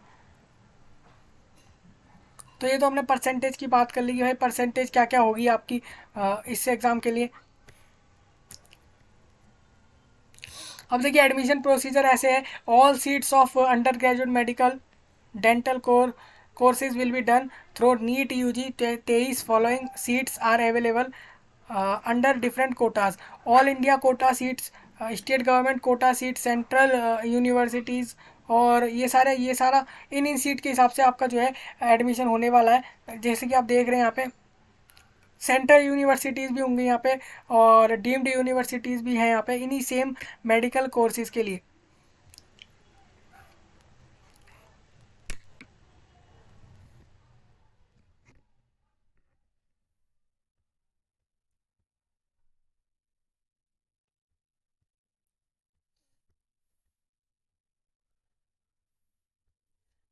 तो ये तो हमने परसेंटेज की बात कर ली कि भाई परसेंटेज क्या क्या होगी आपकी इस एग्ज़ाम के लिए। अब देखिए एडमिशन प्रोसीजर ऐसे है, all seats of under graduate medical dental courses will be done through NEET UG 23 following seats are available under different quotas: all India quota seats, state government quota seat, central universities, और ये सारा इन seat के हिसाब से आपका जो है admission होने वाला है। जैसे कि आप देख रहे हैं यहाँ पे सेंट्रल यूनिवर्सिटीज़ भी होंगी यहाँ पे और डीम्ड यूनिवर्सिटीज़ भी हैं यहाँ पे इन्हीं सेम मेडिकल कोर्सेज़ के लिए।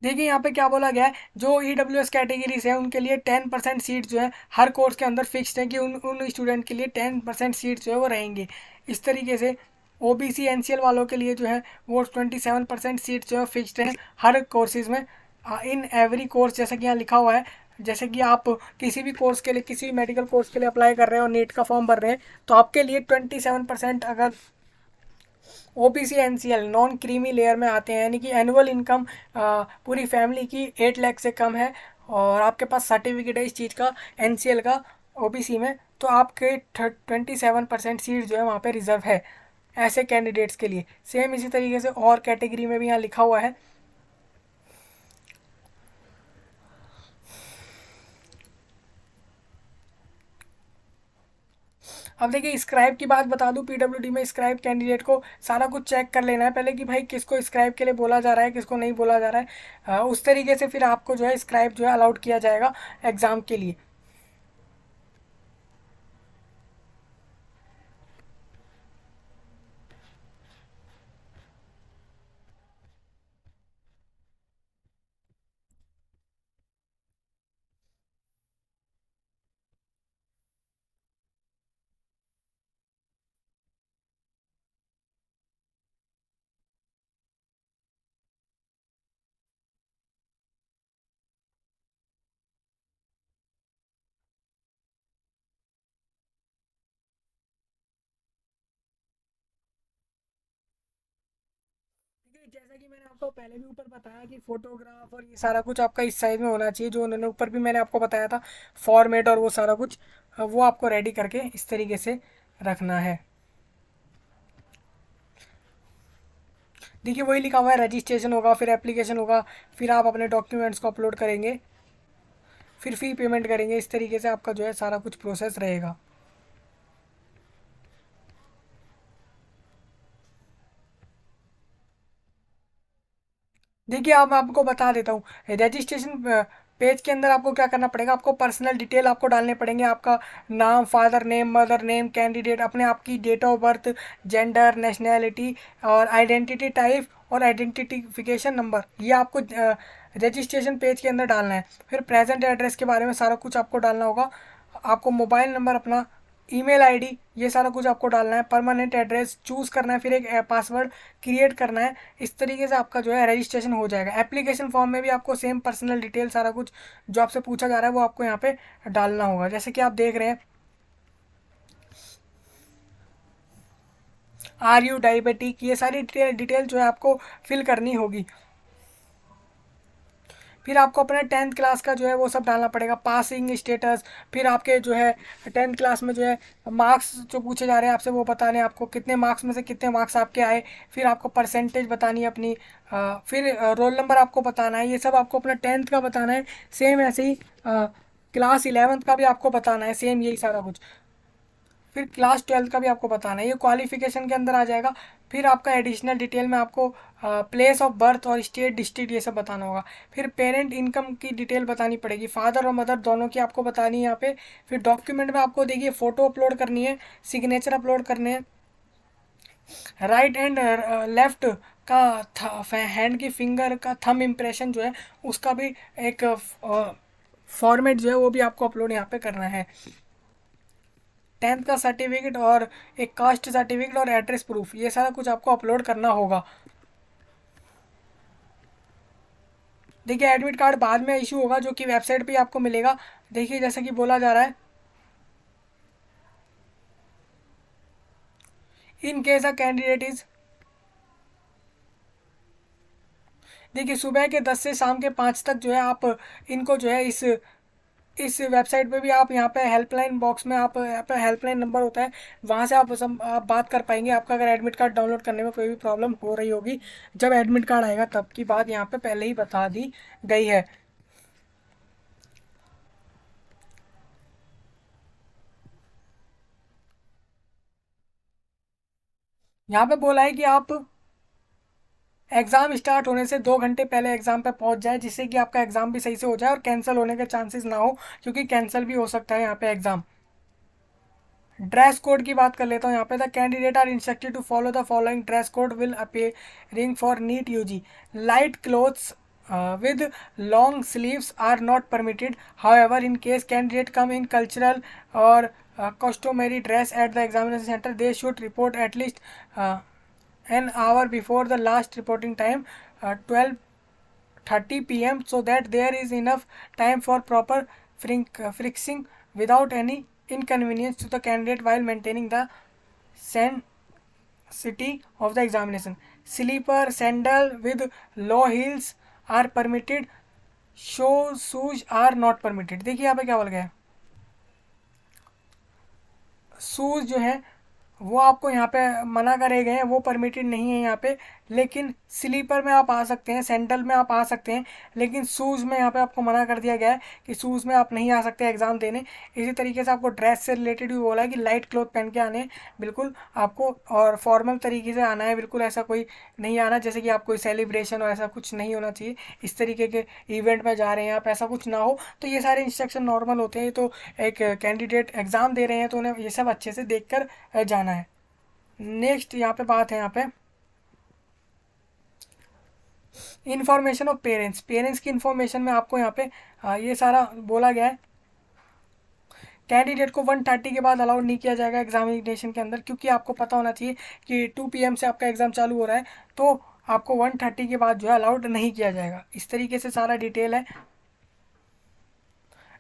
देखिए यहाँ पे क्या बोला गया है, जो EWS कैटेगरीज है उनके लिए 10% सीट जो है हर कोर्स के अंदर फिक्स्ड है कि उन स्टूडेंट के लिए 10% सीट जो है वो रहेंगी। इस तरीके से OBC NCL वालों के लिए जो है वो 27% सीट जो है फिक्स्ड है हर कोर्सेज में इन एवरी कोर्स। जैसे कि यहाँ लिखा हुआ है, जैसे कि आप किसी भी कोर्स के लिए, किसी भी मेडिकल कोर्स के लिए अप्लाई कर रहे हैं और नीट का फॉर्म भर रहे हैं, तो आपके लिए 27% अगर OBC NCL non creamy layer में आते हैं, यानी कि एनुअल इनकम पूरी फैमिली की 8 लाख से कम है और आपके पास सर्टिफिकेट है इस चीज़ का NCL का OBC में, तो आपके 27% सीट जो है वहाँ पे रिजर्व है। ऐसे कैंडिडेट्स के लिए। सेम इसी तरीके से और कैटेगरी में भी यहाँ लिखा हुआ है। अब देखिए स्क्राइब की बात बता दूं, पीडब्ल्यूडी में स्क्राइब कैंडिडेट को सारा कुछ चेक कर लेना है पहले कि भाई किसको स्क्राइब के लिए बोला जा रहा है, किसको नहीं बोला जा रहा है। उस तरीके से फिर आपको जो है स्क्राइब जो है अलाउड किया जाएगा एग्ज़ाम के लिए। जैसा कि मैंने आपको पहले भी ऊपर बताया कि फोटोग्राफ और ये सारा कुछ आपका इस साइज में होना चाहिए, जो उन्होंने ऊपर भी मैंने आपको बताया था फॉर्मेट और वो सारा कुछ, वो आपको रेडी करके इस तरीके से रखना है। देखिए वही लिखा हुआ है, रजिस्ट्रेशन होगा, फिर एप्लीकेशन होगा, फिर आप अपने डॉक्यूमेंट्स को अपलोड करेंगे, फिर फी पेमेंट करेंगे। इस तरीके से आपका जो है सारा कुछ प्रोसेस रहेगा। देखिए अब आपको बता देता हूँ, रजिस्ट्रेशन पेज के अंदर आपको क्या करना पड़ेगा, आपको पर्सनल डिटेल आपको डालने पड़ेंगे, आपका नाम, father name, mother name, candidate, अपने आपकी date of birth, gender, nationality और आइडेंटिटी टाइप और आइडेंटिफिकेशन नंबर, ये आपको रजिस्ट्रेशन पेज के अंदर डालना है। फिर प्रेजेंट एड्रेस के बारे में सारा कुछ आपको डालना होगा, आपको मोबाइल नंबर अपना, ईमेल आईडी, ये सारा कुछ आपको डालना है, परमानेंट एड्रेस चूज़ करना है, फिर एक पासवर्ड क्रिएट करना है। इस तरीके से आपका जो है रजिस्ट्रेशन हो जाएगा। एप्लीकेशन फॉर्म में भी आपको सेम पर्सनल डिटेल सारा कुछ जो आपसे पूछा जा रहा है वो आपको यहाँ पे डालना होगा। जैसे कि आप देख रहे हैं, आर यू डायबिटिक, ये सारी डिटेल जो है आपको फिल करनी होगी। फिर आपको अपने टेंथ क्लास का जो है वो सब डालना पड़ेगा, पासिंग स्टेटस, फिर आपके जो है टेंथ क्लास में जो है मार्क्स जो पूछे जा रहे हैं आपसे वो बताने हैं, आपको कितने मार्क्स में से कितने मार्क्स आपके आए, फिर आपको परसेंटेज बतानी है अपनी, फिर रोल नंबर आपको बताना है, ये सब आपको अपना टेंथ का बताना है। सेम ऐसे ही क्लास इलेवेंथ का भी आपको बताना है, सेम यही सारा कुछ। फिर क्लास ट्वेल्थ का भी आपको बताना है, ये क्वालिफिकेशन के अंदर आ जाएगा। फिर आपका एडिशनल डिटेल में आपको प्लेस ऑफ बर्थ और स्टेट डिस्ट्रिक्ट ये सब बताना होगा। फिर पेरेंट इनकम की डिटेल बतानी पड़ेगी, फादर और मदर दोनों की आपको बतानी है यहाँ पे। फिर डॉक्यूमेंट में आपको देखिए फ़ोटो अपलोड करनी है, सिग्नेचर अपलोड करने हैं, राइट एंड लेफ्ट का हैंड की फिंगर का थंब इम्प्रेशन जो है उसका भी एक फॉर्मेट जो है वो भी आपको अपलोड यहाँ पे करना है। टेंथ का सर्टिफिकेट और एक कास्ट सर्टिफिकेट और एड्रेस प्रूफ, ये सारा कुछ आपको अपलोड करना होगा। देखिए एडमिट कार्ड बाद में इशू होगा, जो कि वेबसाइट पे आपको मिलेगा। देखिए जैसा कि बोला जा रहा है, in case a candidate is, देखिए सुबह के 10 से शाम के 5 तक जो है आप इनको जो है इस वेबसाइट पे भी आप यहाँ पे हेल्पलाइन बॉक्स में आप यहाँ पे हेल्पलाइन नंबर होता है, वहाँ से आप बात कर पाएंगे। आपका अगर एडमिट कार्ड डाउनलोड करने में कोई भी प्रॉब्लम हो रही होगी, जब एडमिट कार्ड आएगा तब की बात यहाँ पे पहले ही बता दी गई है। यहाँ पे बोला है कि आप एग्ज़ाम स्टार्ट होने से 2 घंटे पहले एग्ज़ाम पे पहुंच जाए, जिससे कि आपका एग्ज़ाम भी सही से हो जाए और कैंसिल होने के चांसेस ना हो, क्योंकि कैंसिल भी हो सकता है यहाँ पे एग्ज़ाम। ड्रेस कोड की बात कर लेता हूँ यहाँ पे, the candidate are instructed to follow the following dress code will appearing for NEET UG, light clothes with long sleeves are not permitted. However, in case candidate come in cultural or customary dress at the examination center, they should report at least an hour before the last reporting time, 12:30 p.m., so that there is enough time for proper fixing without any inconvenience to the candidate while maintaining the sanctity of the examination. Slipper, sandal with low heels are permitted. Shoes are not permitted. देखिए यहाँ पे क्या बोल गया है, shoes जो है वो आपको यहाँ पे मना करे गए हैं, वो परमिटेड नहीं है यहाँ पे। लेकिन स्लीपर में आप आ सकते हैं, सैंडल में आप आ सकते हैं, लेकिन शूज़ में यहाँ पे आपको मना कर दिया गया है कि शूज़ में आप नहीं आ सकते एग्ज़ाम देने। इसी तरीके से आपको ड्रेस से रिलेटेड भी बोला है कि लाइट क्लॉथ पहन के आने हैं बिल्कुल आपको, और फॉर्मल तरीके से आना है बिल्कुल, ऐसा कोई नहीं आना जैसे कि आप कोई सेलिब्रेशन हो ऐसा कुछ नहीं होना चाहिए, इस तरीके के इवेंट में जा रहे हैं आप ऐसा कुछ ना हो। तो ये सारे इंस्ट्रक्शन नॉर्मल होते हैं। तो एक कैंडिडेट एग्ज़ाम दे रहे हैं तो उन्हें ये सब अच्छे से देख कर जाना है। नेक्स्ट यहाँ पे बात है यहाँ पे इंफॉर्मेशन ऑफ पेरेंट्स। पेरेंट्स की इंफॉर्मेशन में आपको यहाँ पे ये सारा बोला गया है। कैंडिडेट को 1:30 के बाद अलाउड नहीं किया जाएगा एग्जामिनेशन के अंदर, क्योंकि आपको पता होना चाहिए कि 2 PM से आपका एग्ज़ाम चालू हो रहा है, तो आपको 1:30 के बाद जो है अलाउड नहीं किया जाएगा। इस तरीके से सारा डिटेल है।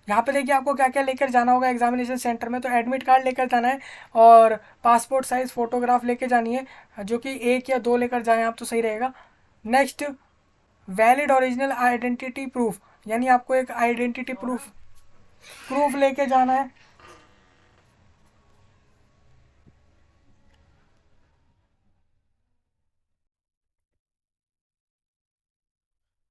यहाँ पे देखिए आपको क्या क्या लेकर जाना होगा एग्जामिनेशन सेंटर में। तो एडमिट कार्ड लेकर जाना है और पासपोर्ट साइज़ फ़ोटोग्राफ लेके जानी है, जो कि 1 या 2 लेकर जाएँ आप तो सही रहेगा। Next, valid original identity proof, यानी आपको एक आइडेंटिटी प्रूफ प्रूफ लेके जाना है।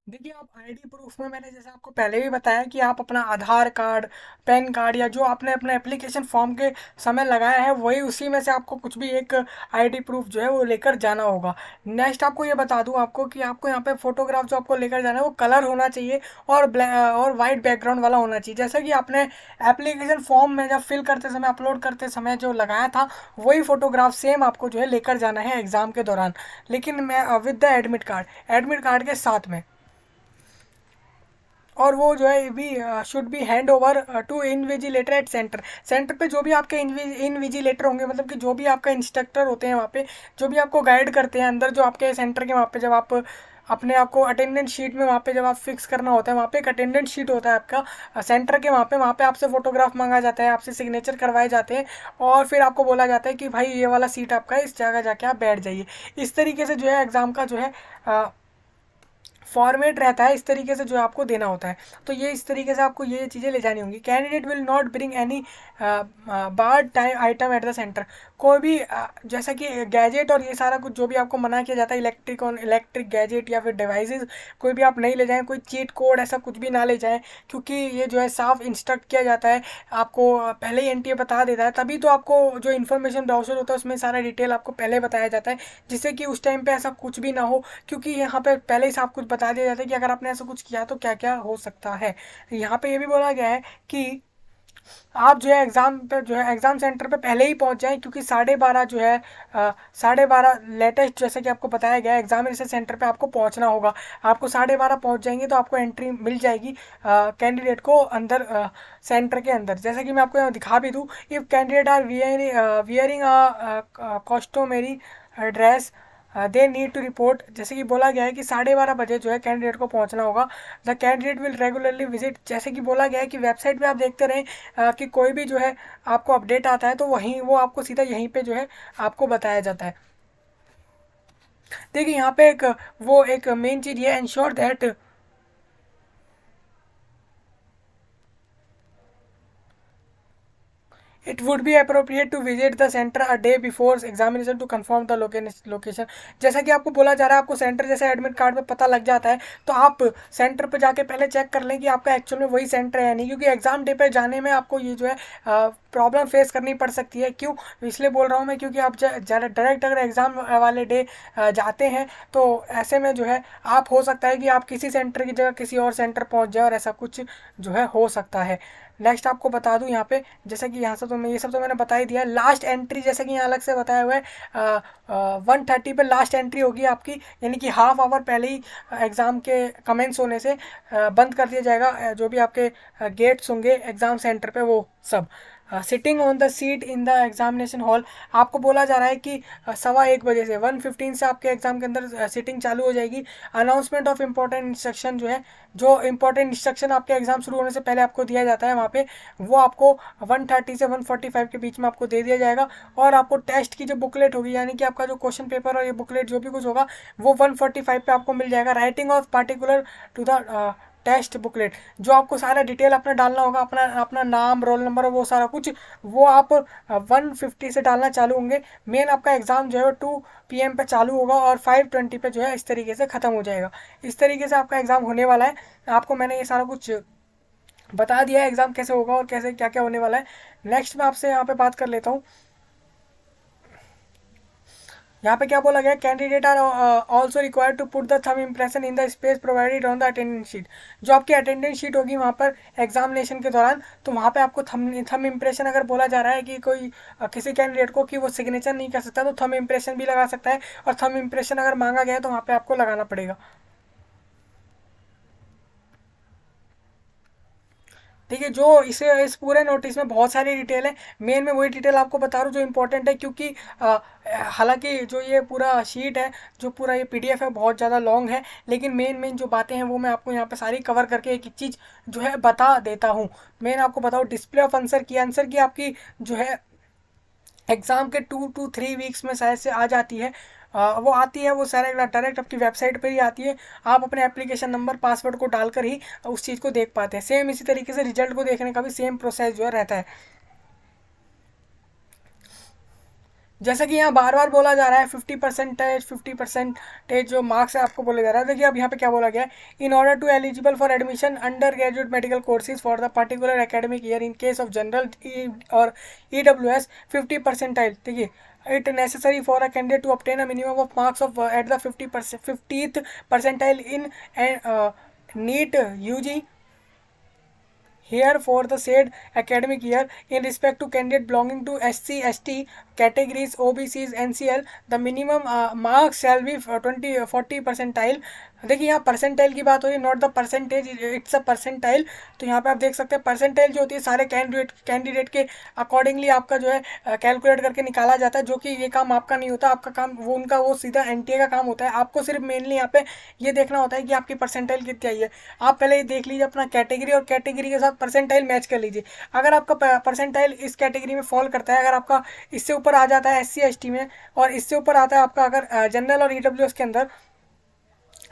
देखिए आप आईडी प्रूफ में, मैंने जैसे आपको पहले भी बताया कि आप अपना आधार कार्ड, पैन कार्ड, या जो आपने अपने एप्लीकेशन फॉर्म के समय लगाया है वही, उसी में से आपको कुछ भी एक आईडी प्रूफ जो है वो लेकर जाना होगा। नेक्स्ट आपको ये बता दूं आपको कि आपको यहाँ पे फोटोग्राफ जो आपको लेकर जाना है वो कलर होना चाहिए और और वाइट बैकग्राउंड वाला होना चाहिए, जैसा कि आपने एप्लीकेशन फॉर्म में जब फिल करते समय, अपलोड करते समय जो लगाया था वही फोटोग्राफ सेम आपको जो है लेकर जाना है एग्ज़ाम के दौरान, लेकिन मैं विद द एडमिट कार्ड के साथ में। और वो जो है भी should be hand over to invigilator at centre. Centre पे जो भी आपके इनविजिलेटर होंगे, मतलब कि जो भी आपका इंस्ट्रक्टर होते हैं वहाँ पे, जो भी आपको गाइड करते हैं अंदर, जो आपके सेंटर के वहाँ पे जब आप अपने आप को अटेंडेंस शीट में वहाँ पे जब आप फिक्स करना होता है, वहाँ पे एक अटेंडेंस शीट होता है आपका सेंटर के वहाँ पे आपसे फोटोग्राफ मांगा जाता है, आपसे सिग्नेचर करवाए जाते हैं, और फिर आपको बोला जाता है कि भाई ये वाला सीट आपका है, इस जगह जाके आप बैठ जाइए। इस तरीके से जो है एग्ज़ाम का जो है फॉर्मेट रहता है, इस तरीके से जो आपको देना होता है। तो ये इस तरीके से आपको ये चीज़ें ले जानी होंगी। Candidate will not bring any barred time item at the centre. कोई भी जैसा कि गैजेट और ये सारा कुछ जो भी आपको मना किया जाता है, इलेक्ट्रिक गैजेट या फिर डिवाइसेस, कोई भी आप नहीं ले जाएं। कोई चीट कोड ऐसा कुछ भी ना ले जाएं, क्योंकि ये जो है साफ इंस्ट्रक्ट किया जाता है आपको, पहले ही एनटीए बता देता है, तभी तो आपको जो इन्फॉर्मेशन ब्राउजर होता है उसमें सारा डिटेल आपको पहले बताया जाता है, जिससे कि उस टाइम पे ऐसा कुछ भी ना हो, क्योंकि यहाँ पे पहले ही साफ कुछ बता दिया जाता है कि अगर आपने ऐसा कुछ किया तो क्या क्या हो सकता है। यहाँ पे ये भी बोला गया है कि आप जो है एग्ज़ाम पे जो है एग्ज़ाम सेंटर पे पहले ही पहुंच जाएं, क्योंकि 12:30 जो है 12:30 लेटेस्ट, जैसे कि आपको बताया गया है एग्जामिनेशन सेंटर पे आपको पहुंचना होगा। आपको 12:30 पहुंच जाएंगे तो आपको एंट्री मिल जाएगी कैंडिडेट को अंदर सेंटर के अंदर। जैसे कि मैं आपको यहाँ दिखा भी दूँ, if candidate are wearing customary dress they need to report. जैसे कि बोला गया है कि 12:30 बजे जो है कैंडिडेट को पहुंचना होगा। The candidate will regularly visit, जैसे कि बोला गया है कि वेबसाइट पे आप देखते रहें कि कोई भी जो है आपको अपडेट आता है तो वहीं वो आपको सीधा यहीं पे जो है आपको बताया जाता है। देखिए यहाँ पे एक वो एक मेन चीज़ ये ensure that it would be appropriate to visit the centre a day before examination to confirm the location. जैसा कि आपको बोला जा रहा है, आपको सेंटर जैसे एडमिट कार्ड पे पता लग जाता है, तो आप सेंटर पे जाके पहले चेक कर लें कि आपका एक्चुअल में वही सेंटर है या नहीं, क्योंकि एग्जाम डे पे जाने में आपको ये जो है प्रॉब्लम फेस करनी पड़ सकती है। क्यों इसलिए बोल रहा हूँ मैं, क्योंकि आप डायरेक्ट अगर एग्ज़ाम वाले डे जाते हैं तो ऐसे में जो है आप हो सकता है कि आप किसी सेंटर की जगह किसी और सेंटर पहुँच जाए, और ऐसा कुछ जो है हो सकता है। नेक्स्ट आपको बता दूं यहाँ पे, जैसे कि यहाँ से तो मैं ये सब तो मैंने बता ही दिया। लास्ट एंट्री जैसे कि यहाँ अलग से बताया हुआ है 1:30 पे लास्ट एंट्री होगी आपकी, यानी कि हाफ आवर पहले ही एग्ज़ाम के कमेंस होने से बंद कर दिया जाएगा जो भी आपके गेट्स होंगे एग्ज़ाम सेंटर पे वो सब। Sitting on the seat in the examination hall, आपको बोला जा रहा है कि 1:15 से 1:15 से आपके एग्ज़ाम के अंदर सिटिंग चालू हो जाएगी। अनाउंसमेंट ऑफ इम्पोर्टेंट इंस्ट्रक्शन जो है, जो इंपॉर्टेंट इंस्ट्रक्शन आपके एग्ज़ाम शुरू होने से पहले आपको दिया जाता है वहाँ पे, वो आपको 1:30 से 1:45 के बीच में आपको दे दिया जाएगा। और आपको टेस्ट की जो बुकलेट होगी, यानी कि आपका जो क्वेश्चन पेपर और ये बुकलेट जो भी कुछ होगा वो 1:45 पे आपको मिल जाएगा। Writing of particular to the test booklet, जो आपको सारा डिटेल अपना डालना होगा, अपना अपना नाम, रोल नंबर और वो सारा कुछ, वो आप 1:50 से डालना चालू होंगे। मेन आपका एग्ज़ाम जो है 2 PM पे चालू होगा और 5:20 पे जो है इस तरीके से ख़त्म हो जाएगा। इस तरीके से आपका एग्ज़ाम होने वाला है। आपको मैंने ये सारा कुछ बता दिया है एग्ज़ाम कैसे होगा और कैसे क्या क्या होने वाला है। नेक्स्ट मैं आपसे यहाँ पे बात कर लेता हूँ। यहाँ पे क्या बोला गया, candidate are also required to put the thumb impression in the space provided on the attendance sheet. जो आपकी अटेंडेंस शीट होगी वहाँ पर एग्जामिनेशन के दौरान, तो वहाँ पे आपको थंब इम्प्रेशन अगर बोला जा रहा है कि कोई किसी कैंडिडेट को कि वो सिग्नेचर नहीं कर सकता, तो थंब इम्प्रेशन भी लगा सकता है, और थंब इम्प्रेशन अगर मांगा गया है तो वहाँ पे आपको लगाना पड़ेगा। देखिए, जो इस पूरे नोटिस में बहुत सारी डिटेल है, मेन में वही डिटेल आपको बता रहा हूँ जो इम्पोर्टेंट है, क्योंकि हालांकि जो ये पूरा शीट है, जो पूरा ये PDF है, बहुत ज़्यादा लॉन्ग है, लेकिन मेन मेन जो बातें हैं वो मैं आपको यहाँ पे सारी कवर करके एक एक चीज़ जो है बता देता हूँ। मेन आपको बताऊँ, डिस्प्ले ऑफ आंसर की आपकी जो है एग्ज़ाम के 2 to 3 वीक्स में शायद से आ जाती है। वो आती है, वो सारा डायरेक्ट आपकी वेबसाइट पर ही आती है। आप अपने एप्लीकेशन नंबर, पासवर्ड को डालकर ही उस चीज़ को देख पाते हैं। सेम इसी तरीके से रिजल्ट को देखने का भी सेम प्रोसेस जो है रहता है। जैसा कि यहाँ बार बार बोला जा रहा है 50% जो मार्क्स है आपको बोला जा रहा है। देखिए अब यहाँ पे क्या बोला गया है, in order to eligible for admission undergraduate medical courses for the particular academic year in case of general और EWS 50 percentile। देखिए, it necessary for a candidate to obtain a minimum of marks of at the 50th percentile in NEET UG here for the said academic year. In respect to candidate belonging to SC ST categories, OBCs, NCL, the minimum marks shall be 40 percentile। देखिए यहाँ percentile की बात हो रही है, not the percentage, it's a percentile. तो यहाँ पे आप देख सकते हैं परसेंटाइल जो होती है सारे कैंडिडेट के अकॉर्डिंगली आपका जो है कैलकुलेट करके निकाला जाता है, जो कि ये काम आपका नहीं होता। आपका काम वो उनका वो सीधा NTA का काम होता है। आपको सिर्फ मेनली यहाँ पे ये देखना होता है कि आपकी परसेंटाइल कितनी आई है। आप पहले ये देख लीजिए अपना कैटेगरी, और कैटेगरी के साथ परसेंटाइल मैच कर लीजिए। अगर आपका परसेंटाइल इस कैटेगरी में फॉल करता है, अगर आपका इससे ऊपर आ जाता है SC ST में, और इससे ऊपर आता है आपका अगर जनरल और EWS के अंदर,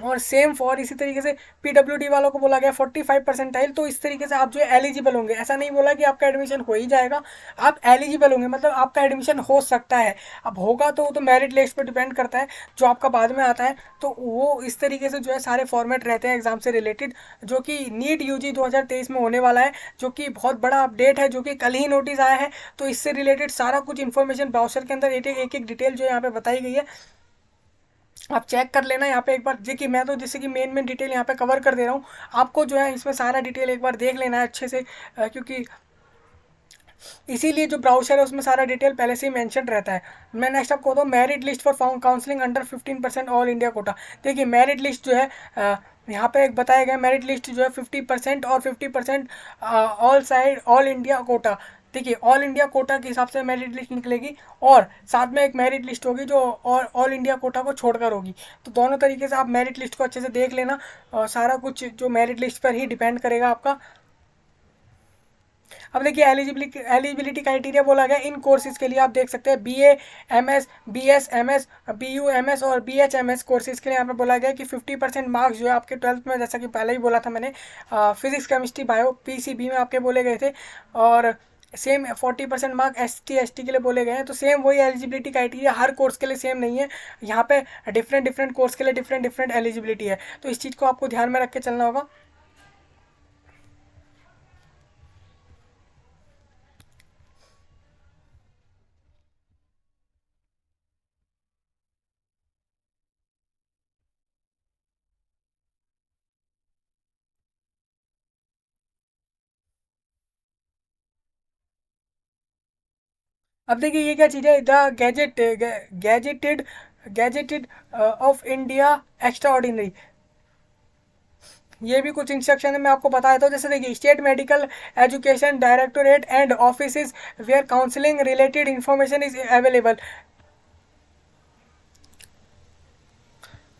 और सेम फॉर इसी तरीके से PWD वालों को बोला गया 45 percentile, तो इस तरीके से आप जो है एलिजिबल होंगे। ऐसा नहीं बोला कि आपका एडमिशन हो ही जाएगा, आप एलिजिबल होंगे, मतलब आपका एडमिशन हो सकता है। अब होगा तो वो तो मेरिट लिस्ट पर डिपेंड करता है, जो आपका बाद में आता है। तो वो इस तरीके से जो है सारे फॉर्मेट रहते हैं एग्जाम से रिलेटेड, जो कि नीट UG 2023 में होने वाला है, जो कि बहुत बड़ा अपडेट है, जो कि कल ही नोटिस आया है। तो इससे रिलेटेड सारा कुछ इन्फॉर्मेशन ब्राउजर के अंदर एक एक डिटेल जो यहाँ पे बताई गई है, आप चेक कर लेना यहाँ पे एक बार। देखिए मैं तो जैसे कि मेन डिटेल यहाँ पे कवर कर दे रहा हूँ, आपको जो है इसमें सारा डिटेल एक बार देख लेना है अच्छे से, क्योंकि इसीलिए जो ब्राउजर है उसमें सारा डिटेल पहले से ही मेंशन रहता है। मैं नेक्स्ट आपको बताऊँ, merit list for counselling under 15% all India quota. देखिए मेरिट लिस्ट जो है यहाँ पे एक बताया गया, मेरिट लिस्ट जो है 50% और 50% ऑल इंडिया कोटा। देखिए ऑल इंडिया कोटा के हिसाब से मेरिट लिस्ट निकलेगी, और साथ में एक मेरिट लिस्ट होगी जो ऑल इंडिया कोटा को छोड़कर होगी। तो दोनों तरीके से आप मेरिट लिस्ट को अच्छे से देख लेना, और सारा कुछ जो मेरिट लिस्ट पर ही डिपेंड करेगा आपका। अब देखिए एलिजिबिलिटी क्राइटेरिया बोला गया इन कोर्सेज के लिए। आप देख सकते हैं BA MS BS MS BU MS और BH MS कोर्सेज के लिए यहाँ पे बोला गया कि 50% मार्क्स जो है आपके 12th में, जैसा कि पहले ही बोला था मैंने, फिजिक्स केमिस्ट्री बायो PCB में आपके बोले गए थे, और सेम 40% मार्क ST ST के लिए बोले गए हैं। तो सेम वही एलिजिबिलिटी क्राइटेरिया हर कोर्स के लिए सेम नहीं है, यहाँ पे डिफरेंट कोर्स के लिए डिफरेंट एलिजिबिलिटी है। तो इस चीज़ को आपको ध्यान में रख के चलना होगा। अब देखिए ये क्या चीज़ है, the gazetted gazetted of India extra ordinary. ये भी कुछ इंस्ट्रक्शन है, मैं आपको बताया था। जैसे देखिए, state medical education directorate and office where counselling related information is available.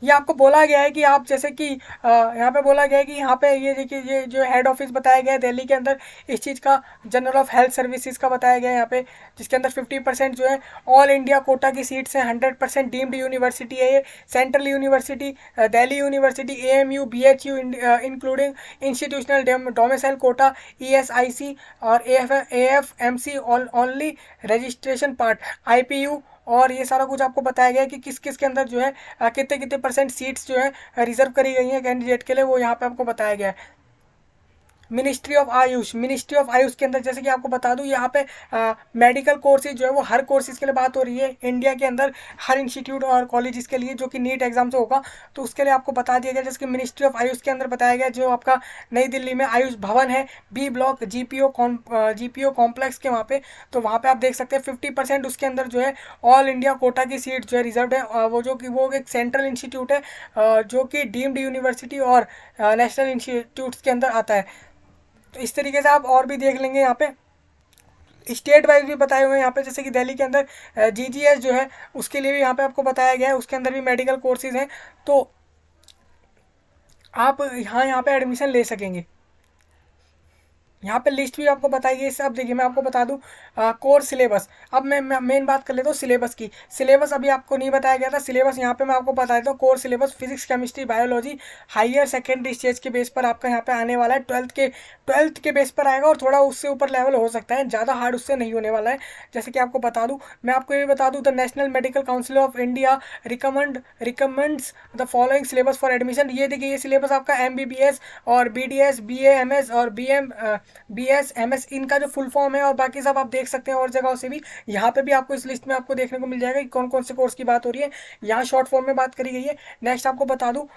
ये आपको बोला गया है कि आप जैसे कि यहाँ पे बोला गया है कि यहाँ पे ये देखिए, ये जो हेड ऑफिस बताया गया है दिल्ली के अंदर इस चीज़ का, जनरल ऑफ हेल्थ सर्विसेज का बताया गया है यहाँ पे, जिसके अंदर 50% जो है ऑल इंडिया कोटा की सीट्स हैं, 100% डीम्ड यूनिवर्सिटी है ये, central university, Delhi university, AMU, BHU including institutional domicile quota, ESIC और AFMC only registration part, IPU, और ये सारा कुछ आपको बताया गया है कि किस किस के अंदर जो है कितने कितने परसेंट सीट्स जो है रिजर्व करी गई हैं कैंडिडेट के लिए, वो यहाँ पे आपको बताया गया है। मिनिस्ट्री ऑफ आयुष के अंदर जैसे कि आपको बता दूं, यहाँ पे मेडिकल कोर्सेज जो है वो हर कोर्सेज के लिए बात हो रही है इंडिया के अंदर, हर इंस्टीट्यूट और कॉलेजेस के लिए जो कि नीट एग्जाम से होगा, तो उसके लिए आपको बता दिया गया। जैसे कि मिनिस्ट्री ऑफ आयुष के अंदर बताया गया जो आपका नई दिल्ली में आयुष भवन है, B ब्लॉक, GPO कॉम्प्लेक्स के वहाँ पे, तो वहाँ पे आप देख सकते हैं 50% उसके अंदर जो है ऑल इंडिया कोटा की सीट जो है रिजर्व है। वो जो कि वो एक सेंट्रल इंस्टीट्यूट है जो कि डीम्ड यूनिवर्सिटी और नेशनल इंस्टीट्यूट्स के अंदर आता है। तो इस तरीके से आप और भी देख लेंगे यहाँ पे स्टेट वाइज भी बताए हुए हैं यहाँ पे, जैसे कि दिल्ली के अंदर GGS जो है उसके लिए भी यहाँ पे आपको बताया गया है, उसके अंदर भी मेडिकल कोर्सेज हैं, तो आप यहाँ पे एडमिशन ले सकेंगे। यहाँ पे लिस्ट भी आपको बताइए। इससे अब देखिए मैं आपको बता दूँ कोर्स सिलेबस। अब मैं मेन बात कर लेता हूँ सिलेबस की। सिलेबस अभी आपको नहीं बताया गया था, सिलेबस यहाँ पे मैं आपको बता देता हूँ। Course syllabus physics, chemistry, biology higher secondary stage के बेस पर आपका यहाँ पे आने वाला है। ट्वेल्थ के बेस पर आएगा और थोड़ा उससे ऊपर लेवल हो सकता है, ज़्यादा हार्ड उससे नहीं होने वाला है। जैसे कि आपको बता दूँ, मैं आपको ये बता दूँ, the national medical council of India recommends the following syllabus for admission. ये देखिए ये सिलेबस आपका MBBS और BDS, BA, MS और BS MS इनका जो फुल फॉर्म है, और बाकी सब आप देख सकते हैं और जगहों से भी। यहाँ पे भी आपको इस लिस्ट में आपको देखने को मिल जाएगा कि कौन कौन से कोर्स की बात हो रही है। यहाँ शॉर्ट फॉर्म में बात करी गई है। नेक्स्ट आपको बता दूँ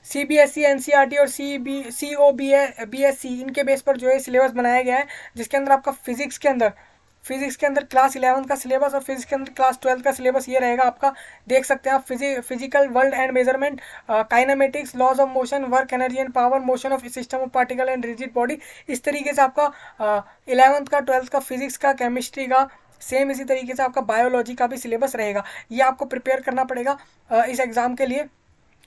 CBSE, NCERT और COBSE इनके बेस पर जो है सिलेबस बनाया गया है, जिसके अंदर आपका फिजिक्स के अंदर क्लास 11 का सिलेबस और फिजिक्स के अंदर क्लास 12 का सिलेबस ये रहेगा आपका। देख सकते हैं आप physical world and measurement, kinematics, laws of motion, work, energy and power, motion of system of particle and rigid body. इस तरीके से आपका 11th का, 12th का फिजिक्स का, केमिस्ट्री का, सेम इसी तरीके से आपका बायोलॉजी का भी सिलेबस रहेगा। ये आपको प्रिपेयर करना पड़ेगा इस एग्ज़ाम के लिए।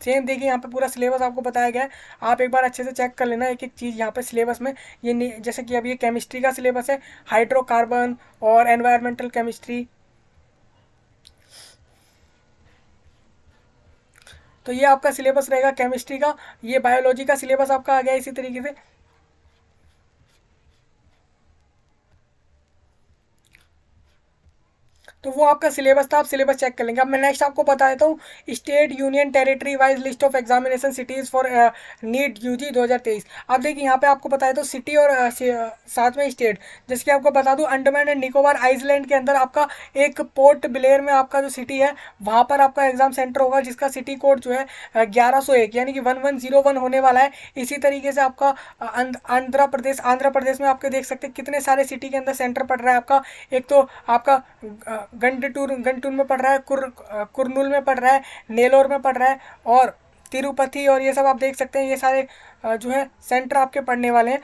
सेम देखिए यहाँ पे पूरा सिलेबस आपको बताया गया है, आप एक बार अच्छे से चेक कर लेना एक एक चीज़ यहाँ पे सिलेबस में। जैसे कि अब ये केमिस्ट्री का सिलेबस है, हाइड्रोकार्बन और एनवायरमेंटल केमिस्ट्री, तो ये आपका सिलेबस रहेगा केमिस्ट्री का। ये बायोलॉजी का सिलेबस आपका आ गया इसी तरीके से। तो वो आपका सिलेबस था, आप सिलेबस चेक कर लेंगे। अब मैं नेक्स्ट आपको बता देता हूँ state, union, territory wise list of examination cities for NEET UG 2023। अब देखिए यहाँ पे आपको बता देता हूँ सिटी और साथ में स्टेट। जैसे कि आपको बता दूँ अंडमान एंड निकोबार आइसलैंड के अंदर आपका एक पोर्ट ब्लेयर में आपका जो सिटी है वहाँ पर आपका एग्जाम सेंटर होगा, जिसका सिटी कोड जो है 1101 यानी कि 1101 होने वाला है। इसी तरीके से आपका आंध्र प्रदेश में आपके देख सकते हैं कितने सारे सिटी के अंदर सेंटर पड़ रहा है आपका। एक तो आपका गंटूर में पड़ रहा है, कुरनूल में पड़ रहा है, नेलोर में पड़ रहा है और तिरुपति, और ये सब आप देख सकते हैं। ये सारे जो है सेंटर आपके पड़ने वाले हैं,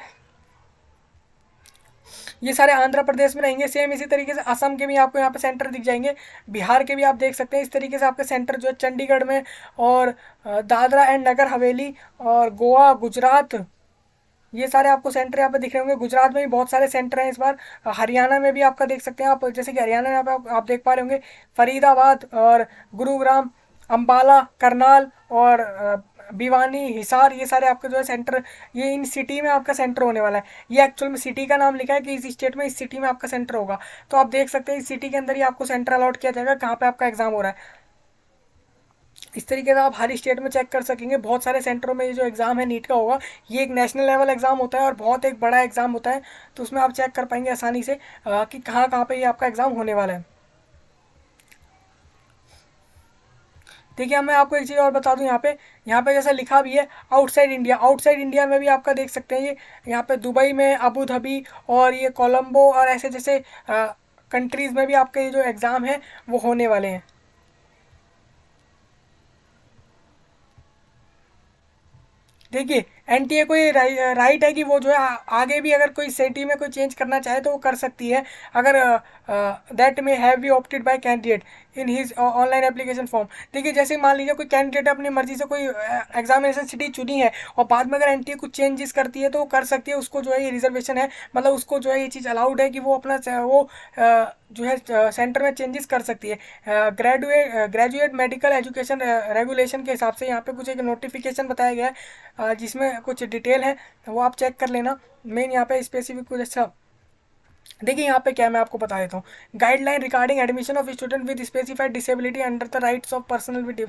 ये सारे आंध्र प्रदेश में रहेंगे। सेम इसी तरीके से असम के भी आपको यहाँ पे सेंटर दिख जाएंगे, बिहार के भी आप देख सकते हैं। इस तरीके से आपके सेंटर जो है चंडीगढ़ में और दादरा एंड नगर हवेली और गोवा, गुजरात, ये सारे आपको सेंटर यहाँ पे दिख रहे होंगे। गुजरात में भी बहुत सारे सेंटर हैं इस बार। हरियाणा में भी आपका देख सकते हैं आप, जैसे कि हरियाणा में आप देख पा रहे होंगे फरीदाबाद और गुरुग्राम, अंबाला, करनाल और भिवानी, हिसार, ये सारे आपके जो है सेंटर, ये इन सिटी में आपका सेंटर होने वाला है। ये एक्चुअल में सिटी का नाम लिखा है कि इस स्टेट में इस सिटी में आपका सेंटर होगा, तो आप देख सकते हैं इस सिटी के अंदर ही आपको सेंटर अलॉट किया जाएगा कहाँ पे आपका एग्जाम हो रहा है। इस तरीके से आप हर स्टेट में चेक कर सकेंगे। बहुत सारे सेंटरों में ये जो एग्ज़ाम है नीट का होगा, ये एक नेशनल लेवल एग्ज़ाम होता है और बहुत एक बड़ा एग्ज़ाम होता है, तो उसमें आप चेक कर पाएंगे आसानी से कि कहाँ कहाँ पे ये आपका एग्ज़ाम होने वाला है। देखिए मैं आपको एक चीज़ और बता दूं, यहाँ पे जैसा लिखा भी है आउटसाइड इंडिया में भी आपका देख सकते हैं। ये यहाँ पे दुबई में, अबू धाबी और ये कोलंबो और ऐसे जैसे कंट्रीज़ में भी आपके ये जो एग्ज़ाम है वो होने वाले हैं। देखिए एनटीए को ये राइट है कि वो जो है आगे भी अगर कोई सिटी में कोई चेंज करना चाहे तो वो कर सकती है, अगर दैट में have be opted by candidate in his online application form. देखिए जैसे मान लीजिए कोई कैंडिडेट अपनी मर्जी से कोई एग्जामिनेशन सिटी चुनी है और बाद में अगर एनटीए कुछ चेंजेस करती है तो वो कर सकती है, उसको जो है ये रिजर्वेशन है, मतलब उसको जो है ये चीज़ अलाउड है कि वो अपना वो जो है सेंटर में चेंजेस कर सकती है। ग्रेजुएट मेडिकल एजुकेशन रेगुलेशन के हिसाब से यहाँ पे कुछ एक नोटिफिकेशन बताया गया है जिसमें कुछ डिटेल है, वो आप चेक कर लेना। मेन यहाँ पे स्पेसिफिक कुछ अच्छा देखिए यहाँ पे क्या मैं आपको बता देता हूँ। Guideline regarding admission of student with specified disability under the rights of personal with,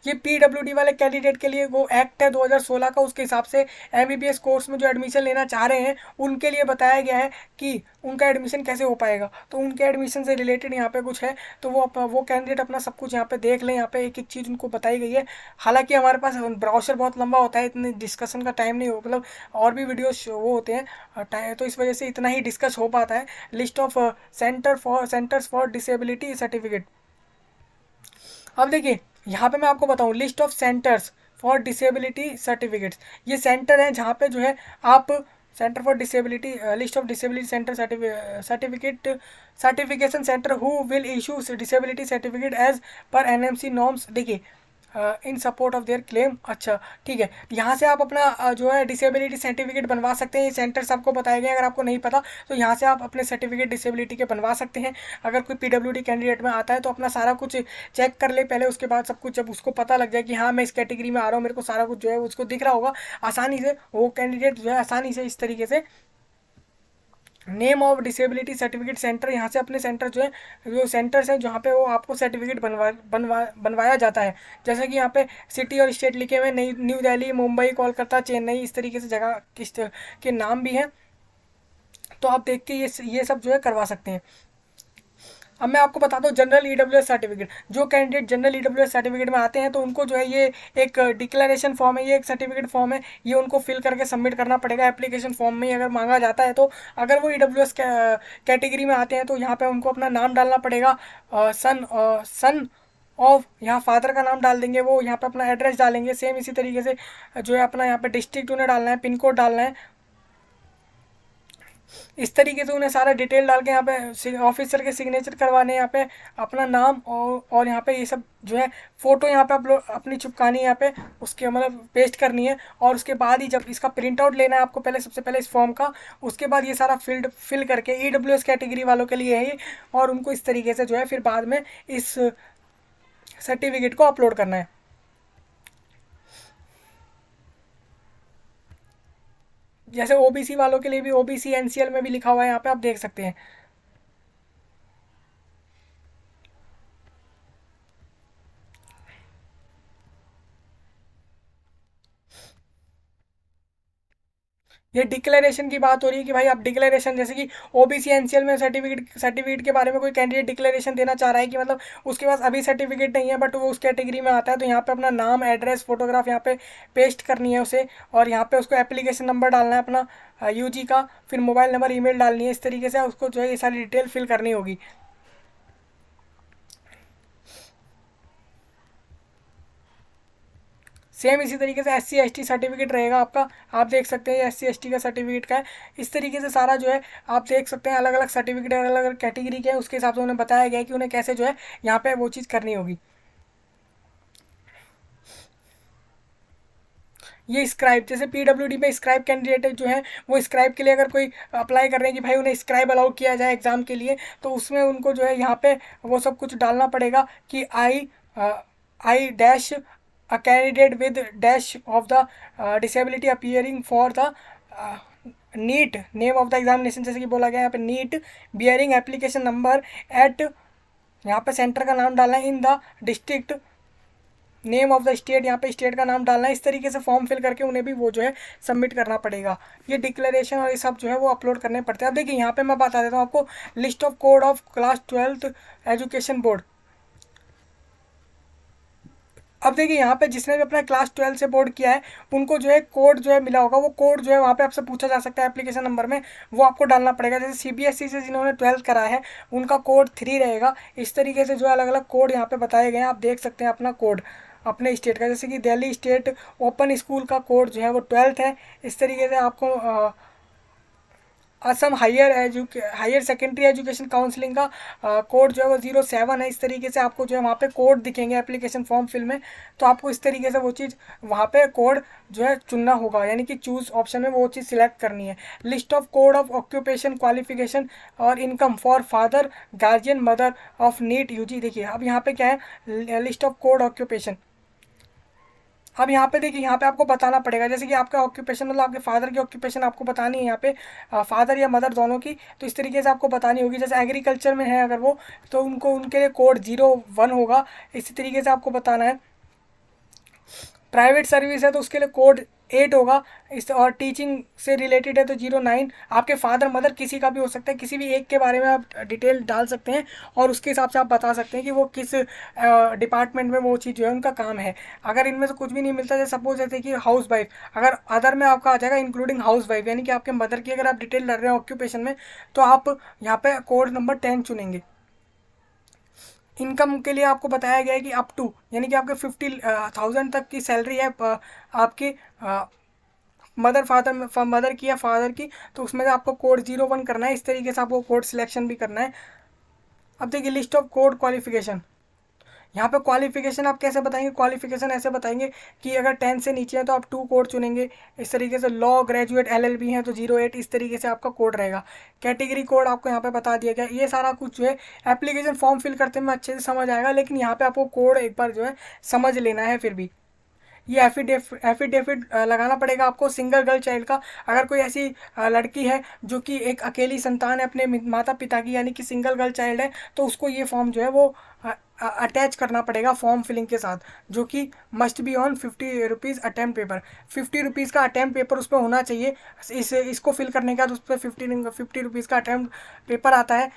ये पीडब्ल्यूडी वाले कैंडिडेट के लिए वो एक्ट है 2016 का, उसके हिसाब से एमबीबीएस कोर्स में जो एडमिशन लेना चाह रहे हैं उनके लिए बताया गया है कि उनका एडमिशन कैसे हो पाएगा। तो उनके एडमिशन से रिलेटेड यहाँ पे कुछ है, तो वो कैंडिडेट अपना सब कुछ यहाँ पे देख लें। यहाँ पे एक एक चीज़ उनको बताई गई है। हालांकि हमारे पास ब्राउचर बहुत लंबा होता है, इतने डिस्कशन का टाइम नहीं हो, मतलब और भी वीडियोस वो होते हैं, तो इस वजह से इतना ही डिस्कस हो पाता है। List of centres for disability certificate. अब देखिए यहाँ पे मैं आपको बताऊँ list of centres for disability certificates, ये सेंटर हैं जहाँ पे जो है आप centre for disability, list of disability centre certificate certification centre who will issue disability certificate as per NMC norms. देखिए in support of their claim. अच्छा ठीक है, यहाँ से आप अपना जो है डिसेबिलिटी सर्टिफिकेट बनवा सकते हैं। ये सेंटर्स आपको बताए गए, अगर आपको नहीं पता तो यहाँ से आप अपने सर्टिफिकेट डिसेबिलिटी के बनवा सकते हैं। अगर कोई पीडब्ल्यूडी कैंडिडेट में आता है तो अपना सारा कुछ चेक कर ले पहले, उसके बाद सब कुछ जब उसको पता लग जाए कि हाँ मैं इस कैटेगरी में आ रहा हूँ, मेरे को सारा कुछ जो है उसको दिख रहा होगा आसानी से, वो कैंडिडेट जो है आसानी से इस तरीके से name of disability certificate centre, यहाँ से अपने सेंटर जो है जो सेंटर्स हैं जहाँ पे वो आपको सर्टिफिकेट बनवाया जाता है। जैसे कि यहाँ पे सिटी और स्टेट लिखे हुए, नई न्यू दिल्ली, मुंबई, कोलकाता, चेन्नई, इस तरीके से जगह किस के नाम भी हैं, तो आप देख के ये सब जो है करवा सकते हैं। अब मैं आपको बताता हूँ जनरल ईडब्ल्यूएस सर्टिफिकेट। जो कैंडिडेट जनरल ईडब्ल्यूएस सर्टिफिकेट में आते हैं तो उनको जो है ये एक डिक्लेरेशन फॉर्म है, ये एक सर्टिफिकेट फॉर्म है, ये उनको फिल करके सबमिट करना पड़ेगा एप्लीकेशन फॉर्म में ही अगर मांगा जाता है। तो अगर वो ईडब्ल्यूएस कैटेगरी में आते हैं तो यहाँ पे उनको अपना नाम डालना पड़ेगा, सन ऑफ, यहाँ फादर का नाम डाल देंगे, वो यहाँ पे अपना एड्रेस डालेंगे। सेम इसी तरीके से जो है अपना यहाँ पे डिस्ट्रिक्ट उन्हें डालना है, पिन कोड डालना है, इस तरीके से उन्हें सारा डिटेल डाल के यहाँ पे ऑफिसर के सिग्नेचर करवाने, यहाँ पे अपना नाम और यहाँ पे ये सब जो है फ़ोटो यहाँ पे अपलोड अपनी चिपकानी है यहाँ पे, उसके मतलब पेस्ट करनी है। और उसके बाद ही जब इसका प्रिंट आउट लेना है आपको पहले, सबसे पहले इस फॉर्म का, उसके बाद ये सारा फिल करके ईडब्ल्यूएस कैटेगरी वालों के लिए है ये, और उनको इस तरीके से जो है फिर बाद में इस सर्टिफिकेट को अपलोड करना है। जैसे ओबीसी वालों के लिए भी ओबीसी एनसीएल में भी लिखा हुआ है, यहाँ पे आप देख सकते हैं। ये डिक्लेरेशन की बात हो रही है कि भाई आप डिक्लेरेशन, जैसे कि ओबीसी एनसीएल में सर्टिफिकेट के बारे में कोई कैंडिडेट डिक्लेरेशन देना चाह रहा है कि मतलब उसके पास अभी सर्टिफिकेट नहीं है बट वो उस कैटेगरी में आता है, तो यहाँ पे अपना नाम, एड्रेस, फोटोग्राफ यहाँ पे पेस्ट करनी है उसे, और यहाँ पे उसको एप्लीकेशन नंबर डालना है अपना यूजी का, फिर मोबाइल नंबर, ईमेल डालनी है, इस तरीके से उसको जो है ये सारी डिटेल फिल करनी होगी। सेम इसी तरीके से एससी एसटी सर्टिफिकेट रहेगा आपका, आप देख सकते हैं एससी एसटी का सर्टिफिकेट का है। इस तरीके से सारा जो है आप देख सकते हैं, अलग अलग सर्टिफिकेट अलग अलग कैटेगरी के हैं, उसके हिसाब से उन्हें बताया गया है कि उन्हें कैसे जो है यहाँ पे वो चीज़ करनी होगी। ये स्क्राइब, जैसे पीडब्ल्यूडी में स्क्राइब कैंडिडेट जो है वो स्क्राइब के लिए अगर कोई अप्लाई कर रहे हैं कि भाई उन्हें स्क्राइब अलाउ किया जाए एग्ज़ाम के लिए, तो उसमें उनको जो है यहाँ पे वो सब कुछ डालना पड़ेगा कि I dash a candidate with dash of the disability appearing for the NEET name of the examination, जैसे कि बोला गया यहाँ पे NEET bearing application number at, यहाँ पे सेंटर का नाम डालना है, in the district name of the state, यहाँ पे स्टेट का नाम डालना है। इस तरीके से फॉर्म फिल करके उन्हें भी वो जो है सबमिट करना पड़ेगा। ये डिक्लेरेशन और ये सब जो है वो अपलोड करने पड़ते हैं। अब देखिए यहाँ पे मैं बता देता हूँ आपको list of code of class 12th education board. अब देखिए यहाँ पे जिसने भी अपना क्लास 12 से बोर्ड किया है उनको जो है कोड जो है मिला होगा, वो कोड जो है वहाँ पे आपसे पूछा जा सकता है एप्लीकेशन नंबर में, वो आपको डालना पड़ेगा। जैसे सीबीएसई से जिन्होंने 12th करा है उनका कोड 3 रहेगा। इस तरीके से जो अलग अलग कोड यहाँ पे बताए गए हैं, आप देख सकते हैं अपना कोड। अपने स्टेट का, जैसे कि दिल्ली स्टेट ओपन स्कूल का कोड जो है वो 12th है। इस तरीके से आपको Assam higher secondary education counselling का कोड जो है वो 07 है। इस तरीके से आपको जो है वहाँ पे कोड दिखेंगे एप्लीकेशन फॉर्म फिल में, तो आपको इस तरीके से वो चीज़ वहाँ पे कोड जो है चुनना होगा, यानी कि चूज़ ऑप्शन में वो चीज़ सिलेक्ट करनी है। List of code of occupation qualification और income for father guardian mother of NEET UG. देखिए अब यहाँ पे क्या है, लिस्ट ऑफ कोड ऑक्यूपेशन। अब यहाँ पे देखिए, यहाँ पे आपको बताना पड़ेगा, जैसे कि आपका ऑक्यूपेशन मतलब आपके फादर की ऑक्यूपेशन आपको बतानी है यहाँ पे, फादर या मदर दोनों की, तो इस तरीके से आपको बतानी होगी। जैसे एग्रीकल्चर में है अगर वो, तो उनको उनके लिए कोड 01 होगा, इसी तरीके से आपको बताना है। प्राइवेट सर्विस है तो उसके लिए कोड 8 होगा, इस और टीचिंग से रिलेटेड है तो 09। आपके फादर मदर किसी का भी हो सकता है, किसी भी एक के बारे में आप डिटेल डाल सकते हैं और उसके हिसाब से आप बता सकते हैं कि वो किस डिपार्टमेंट में वो चीज़ जो है उनका काम है। अगर इनमें से कुछ भी नहीं मिलता, जैसे सपोज जैसे कि हाउस वाइफ, अगर अदर में आपका आ जाएगा इंक्लूडिंग हाउस वाइफ, यानी कि आपके मदर की अगर आप डिटेल डाल रहे हैं ऑक्यूपेशन में, तो आप यहाँ पे कोड नंबर 10 चुनेंगे। इनकम के लिए आपको बताया गया है कि अप टू, यानी कि आपके 50,000 तक की सैलरी है आपकी मदर की या फादर की, तो उसमें से आपको कोड 01 करना है। इस तरीके से आपको कोड सिलेक्शन भी करना है। अब देखिए लिस्ट ऑफ कोड क्वालिफिकेशन, यहाँ पे क्वालिफिकेशन आप कैसे बताएंगे, क्वालिफिकेशन ऐसे बताएंगे कि अगर 10 से नीचे है तो आप 2 कोड चुनेंगे। इस तरीके से लॉ ग्रेजुएट LLB हैं तो 08, इस तरीके से आपका कोड रहेगा। कैटेगरी कोड आपको यहाँ पे बता दिया गया। ये सारा कुछ जो है एप्लीकेशन फॉर्म फिल करते में अच्छे से समझ आएगा, लेकिन यहाँ पे आपको कोड एक बार जो है समझ लेना है। फिर भी ये एफिडेविट लगाना पड़ेगा आपको सिंगल गर्ल चाइल्ड का। अगर कोई ऐसी लड़की है जो कि एक अकेली संतान है अपने माता पिता की, यानी कि सिंगल गर्ल चाइल्ड है, तो उसको ये फॉर्म जो है वो अटैच करना पड़ेगा फॉर्म फिलिंग के साथ, जो कि must be on 50 rupees attempt paper. 50 rupees का अटैम्प्ट पेपर उस पर होना चाहिए। इसको फिल करने के बाद उस पर 50 रुपीज़ का अटैम्प्ट पेपर आता है,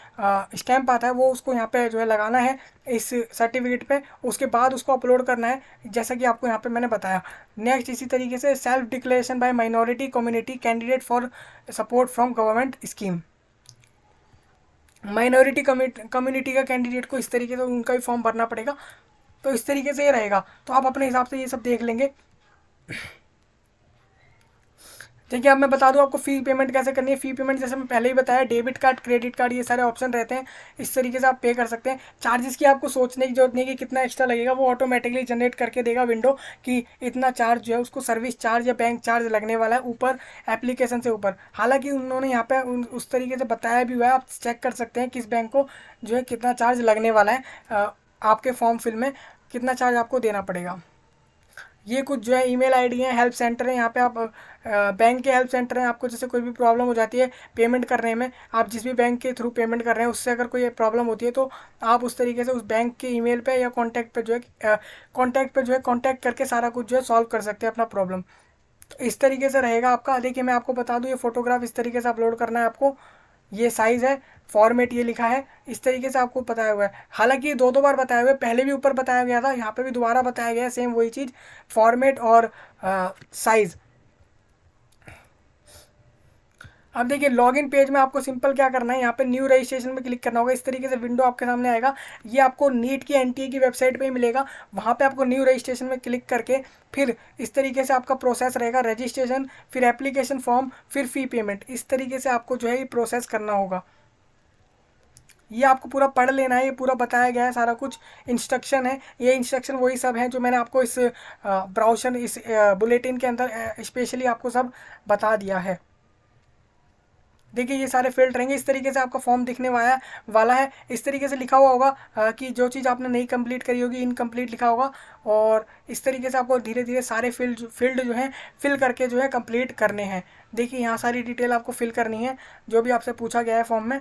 स्टैम्प आता है, वो उसको यहाँ पे जो है लगाना है इस सर्टिफिकेट पे। उसके बाद उसको अपलोड करना है, जैसा कि आपको यहाँ पे मैंने बताया। नेक्स्ट इसी तरीके से self declaration bye minority community candidate for support from government scheme. Minority community का कैंडिडेट को इस तरीके से उनका भी फॉर्म भरना पड़ेगा। तो इस तरीके से ये रहेगा, तो आप अपने हिसाब से ये सब देख लेंगे। देखिए अब मैं बता दूं आपको फ़ी पेमेंट कैसे करनी है। फ़ी पेमेंट जैसे मैं पहले ही बताया, डेबिट कार्ड क्रेडिट कार्ड ये सारे ऑप्शन रहते हैं, इस तरीके से आप पे कर सकते हैं। चार्जेस की आपको सोचने की जरूरत नहीं कि कितना एक्स्ट्रा लगेगा, वो ऑटोमेटिकली जनरेट करके देगा विंडो कि इतना चार्ज जो है उसको सर्विस चार्ज या बैंक चार्ज लगने वाला है ऊपर एप्लीकेशन से ऊपर। हालांकि उन्होंने यहाँ पे उस तरीके से बताया भी हुआ है, आप चेक कर सकते हैं किस बैंक को जो है कितना चार्ज लगने वाला है, आपके फॉर्म फिल में कितना चार्ज आपको देना पड़ेगा। ये कुछ जो है ईमेल आईडी है, हेल्प सेंटर है, यहाँ पे आप बैंक के हेल्प सेंटर हैं। आपको जैसे कोई भी प्रॉब्लम हो जाती है पेमेंट करने में, आप जिस भी बैंक के थ्रू पेमेंट कर रहे हैं उससे अगर कोई प्रॉब्लम होती है, तो आप उस तरीके से उस बैंक के ईमेल पे या कॉन्टैक्ट पे जो है कॉन्टैक्ट करके सारा कुछ जो है सॉल्व कर सकते हैं अपना प्रॉब्लम। तो इस तरीके से रहेगा आपका। देखिए मैं आपको बता दूँ, ये फोटोग्राफ इस तरीके से अपलोड करना है आपको, ये साइज़ है, फॉर्मेट ये लिखा है, इस तरीके से आपको बताया हुआ है। हालांकि ये दो बार बताया हुआ है, पहले भी ऊपर बताया गया था, यहाँ पे भी दोबारा बताया गया है सेम वही चीज़, फॉर्मेट और साइज़। अब देखिए लॉगिन पेज में आपको सिंपल क्या करना है, यहाँ पे न्यू रजिस्ट्रेशन में क्लिक करना होगा। इस तरीके से विंडो आपके सामने आएगा, ये आपको नीट की NTA की वेबसाइट पे ही मिलेगा। वहाँ पे आपको न्यू रजिस्ट्रेशन में क्लिक करके फिर इस तरीके से आपका प्रोसेस रहेगा, रजिस्ट्रेशन, फिर एप्लीकेशन फॉर्म, फिर फ़ी पेमेंट। इस तरीके से आपको जो है ये प्रोसेस करना होगा। ये आपको पूरा पढ़ लेना है, ये पूरा बताया गया है, सारा कुछ इंस्ट्रक्शन है। ये इंस्ट्रक्शन वही सब हैं जो मैंने आपको इस ब्राउज़र इस बुलेटिन के अंदर स्पेशली आपको सब बता दिया है। देखिए ये सारे फील्ड रहेंगे, इस तरीके से आपका फॉर्म दिखने वाला है। इस तरीके से लिखा हुआ होगा कि जो चीज़ आपने नहीं कंप्लीट करी होगी इनकम्प्लीट लिखा होगा, और इस तरीके से आपको धीरे धीरे सारे फील्ड जो हैं फिल करके जो है कंप्लीट करने हैं। देखिए यहाँ सारी डिटेल आपको फिल करनी है जो भी आपसे पूछा गया है फॉर्म में,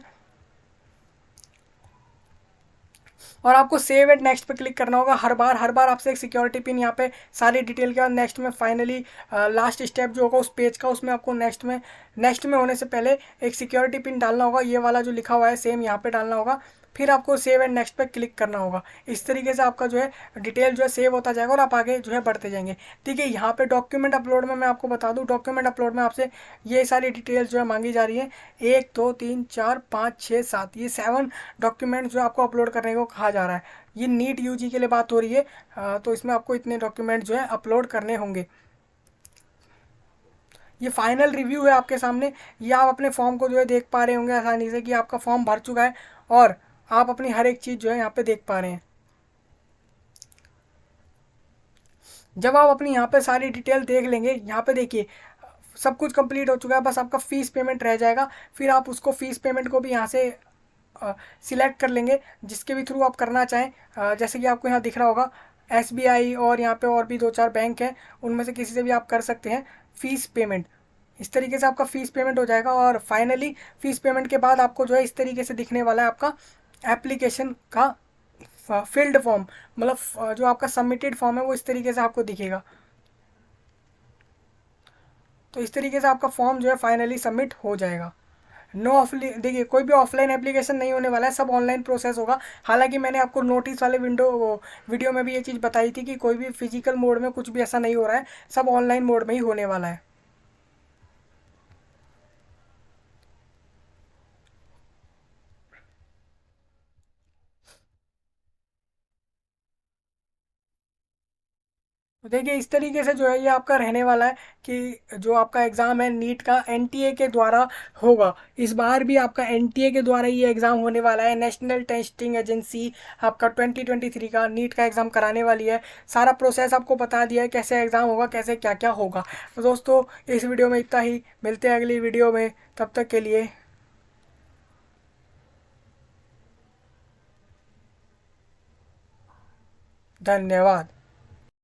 और आपको सेव एट नेक्स्ट पे क्लिक करना होगा। हर बार आपसे एक सिक्योरिटी पिन यहाँ पे सारी डिटेल के बाद नेक्स्ट में फाइनली लास्ट स्टेप जो होगा उस पेज का, उसमें आपको नेक्स्ट में नेक्स्ट में होने से पहले एक सिक्योरिटी पिन डालना होगा, ये वाला जो लिखा हुआ है सेम यहाँ पे डालना होगा, फिर आपको सेव एंड नेक्स्ट पे क्लिक करना होगा। इस तरीके से आपका जो है डिटेल जो है सेव होता जाएगा और आप आगे जो है बढ़ते जाएंगे। ठीक है, यहाँ पे डॉक्यूमेंट अपलोड में मैं आपको बता दूँ, डॉक्यूमेंट अपलोड में आपसे ये सारी डिटेल्स जो है मांगी जा रही है, 1 2 3 4 5 6 7, ये 7 डॉक्यूमेंट जो आपको अपलोड करने को कहा जा रहा है। ये नीट यूजी के लिए बात हो रही है, तो इसमें आपको इतने डॉक्यूमेंट जो है अपलोड करने होंगे। ये फाइनल रिव्यू है आपके सामने, ये आप अपने फॉर्म को जो है देख पा रहे होंगे आसानी से कि आपका फॉर्म भर चुका है और आप अपनी हर एक चीज़ जो है यहाँ पे देख पा रहे हैं। जब आप अपनी यहाँ पे सारी डिटेल देख लेंगे, यहाँ पे देखिए सब कुछ कंप्लीट हो चुका है, बस आपका फ़ीस पेमेंट रह जाएगा। फिर आप उसको फ़ीस पेमेंट को भी यहाँ से सिलेक्ट कर लेंगे जिसके भी थ्रू आप करना चाहें। जैसे कि आपको यहाँ दिख रहा होगा एसबीआई, और यहाँ पे और भी 2 4 बैंक हैं, उनमें से किसी से भी आप कर सकते हैं फ़ीस पेमेंट। इस तरीके से आपका फ़ीस पेमेंट हो जाएगा और फाइनली फ़ीस पेमेंट के बाद आपको जो है इस तरीके से दिखने वाला है आपका एप्लीकेशन का फिल्ड फॉर्म, मतलब जो आपका सबमिटेड फॉर्म है वो इस तरीके से आपको दिखेगा। तो इस तरीके से आपका फॉर्म जो है फाइनली सबमिट हो जाएगा। नो ऑफलाइन, देखिए कोई भी ऑफलाइन एप्लीकेशन नहीं होने वाला है, सब ऑनलाइन प्रोसेस होगा। हालांकि मैंने आपको नोटिस वाले वीडियो में भी ये चीज़ बताई थी कि कोई भी फिजिकल मोड में कुछ भी ऐसा नहीं हो रहा है, सब ऑनलाइन मोड में ही होने वाला है। तो देखिए इस तरीके से जो है ये आपका रहने वाला है कि जो आपका एग्ज़ाम है नीट का एनटीए के द्वारा होगा। इस बार भी आपका एनटीए के द्वारा ये एग्ज़ाम होने वाला है। नेशनल टेस्टिंग एजेंसी आपका 2023 का नीट का एग्ज़ाम कराने वाली है। सारा प्रोसेस आपको बता दिया है कैसे एग्ज़ाम होगा, कैसे क्या क्या होगा। तो दोस्तों इस वीडियो में इतना ही, मिलते हैं अगली वीडियो में, तब तक के लिए धन्यवाद।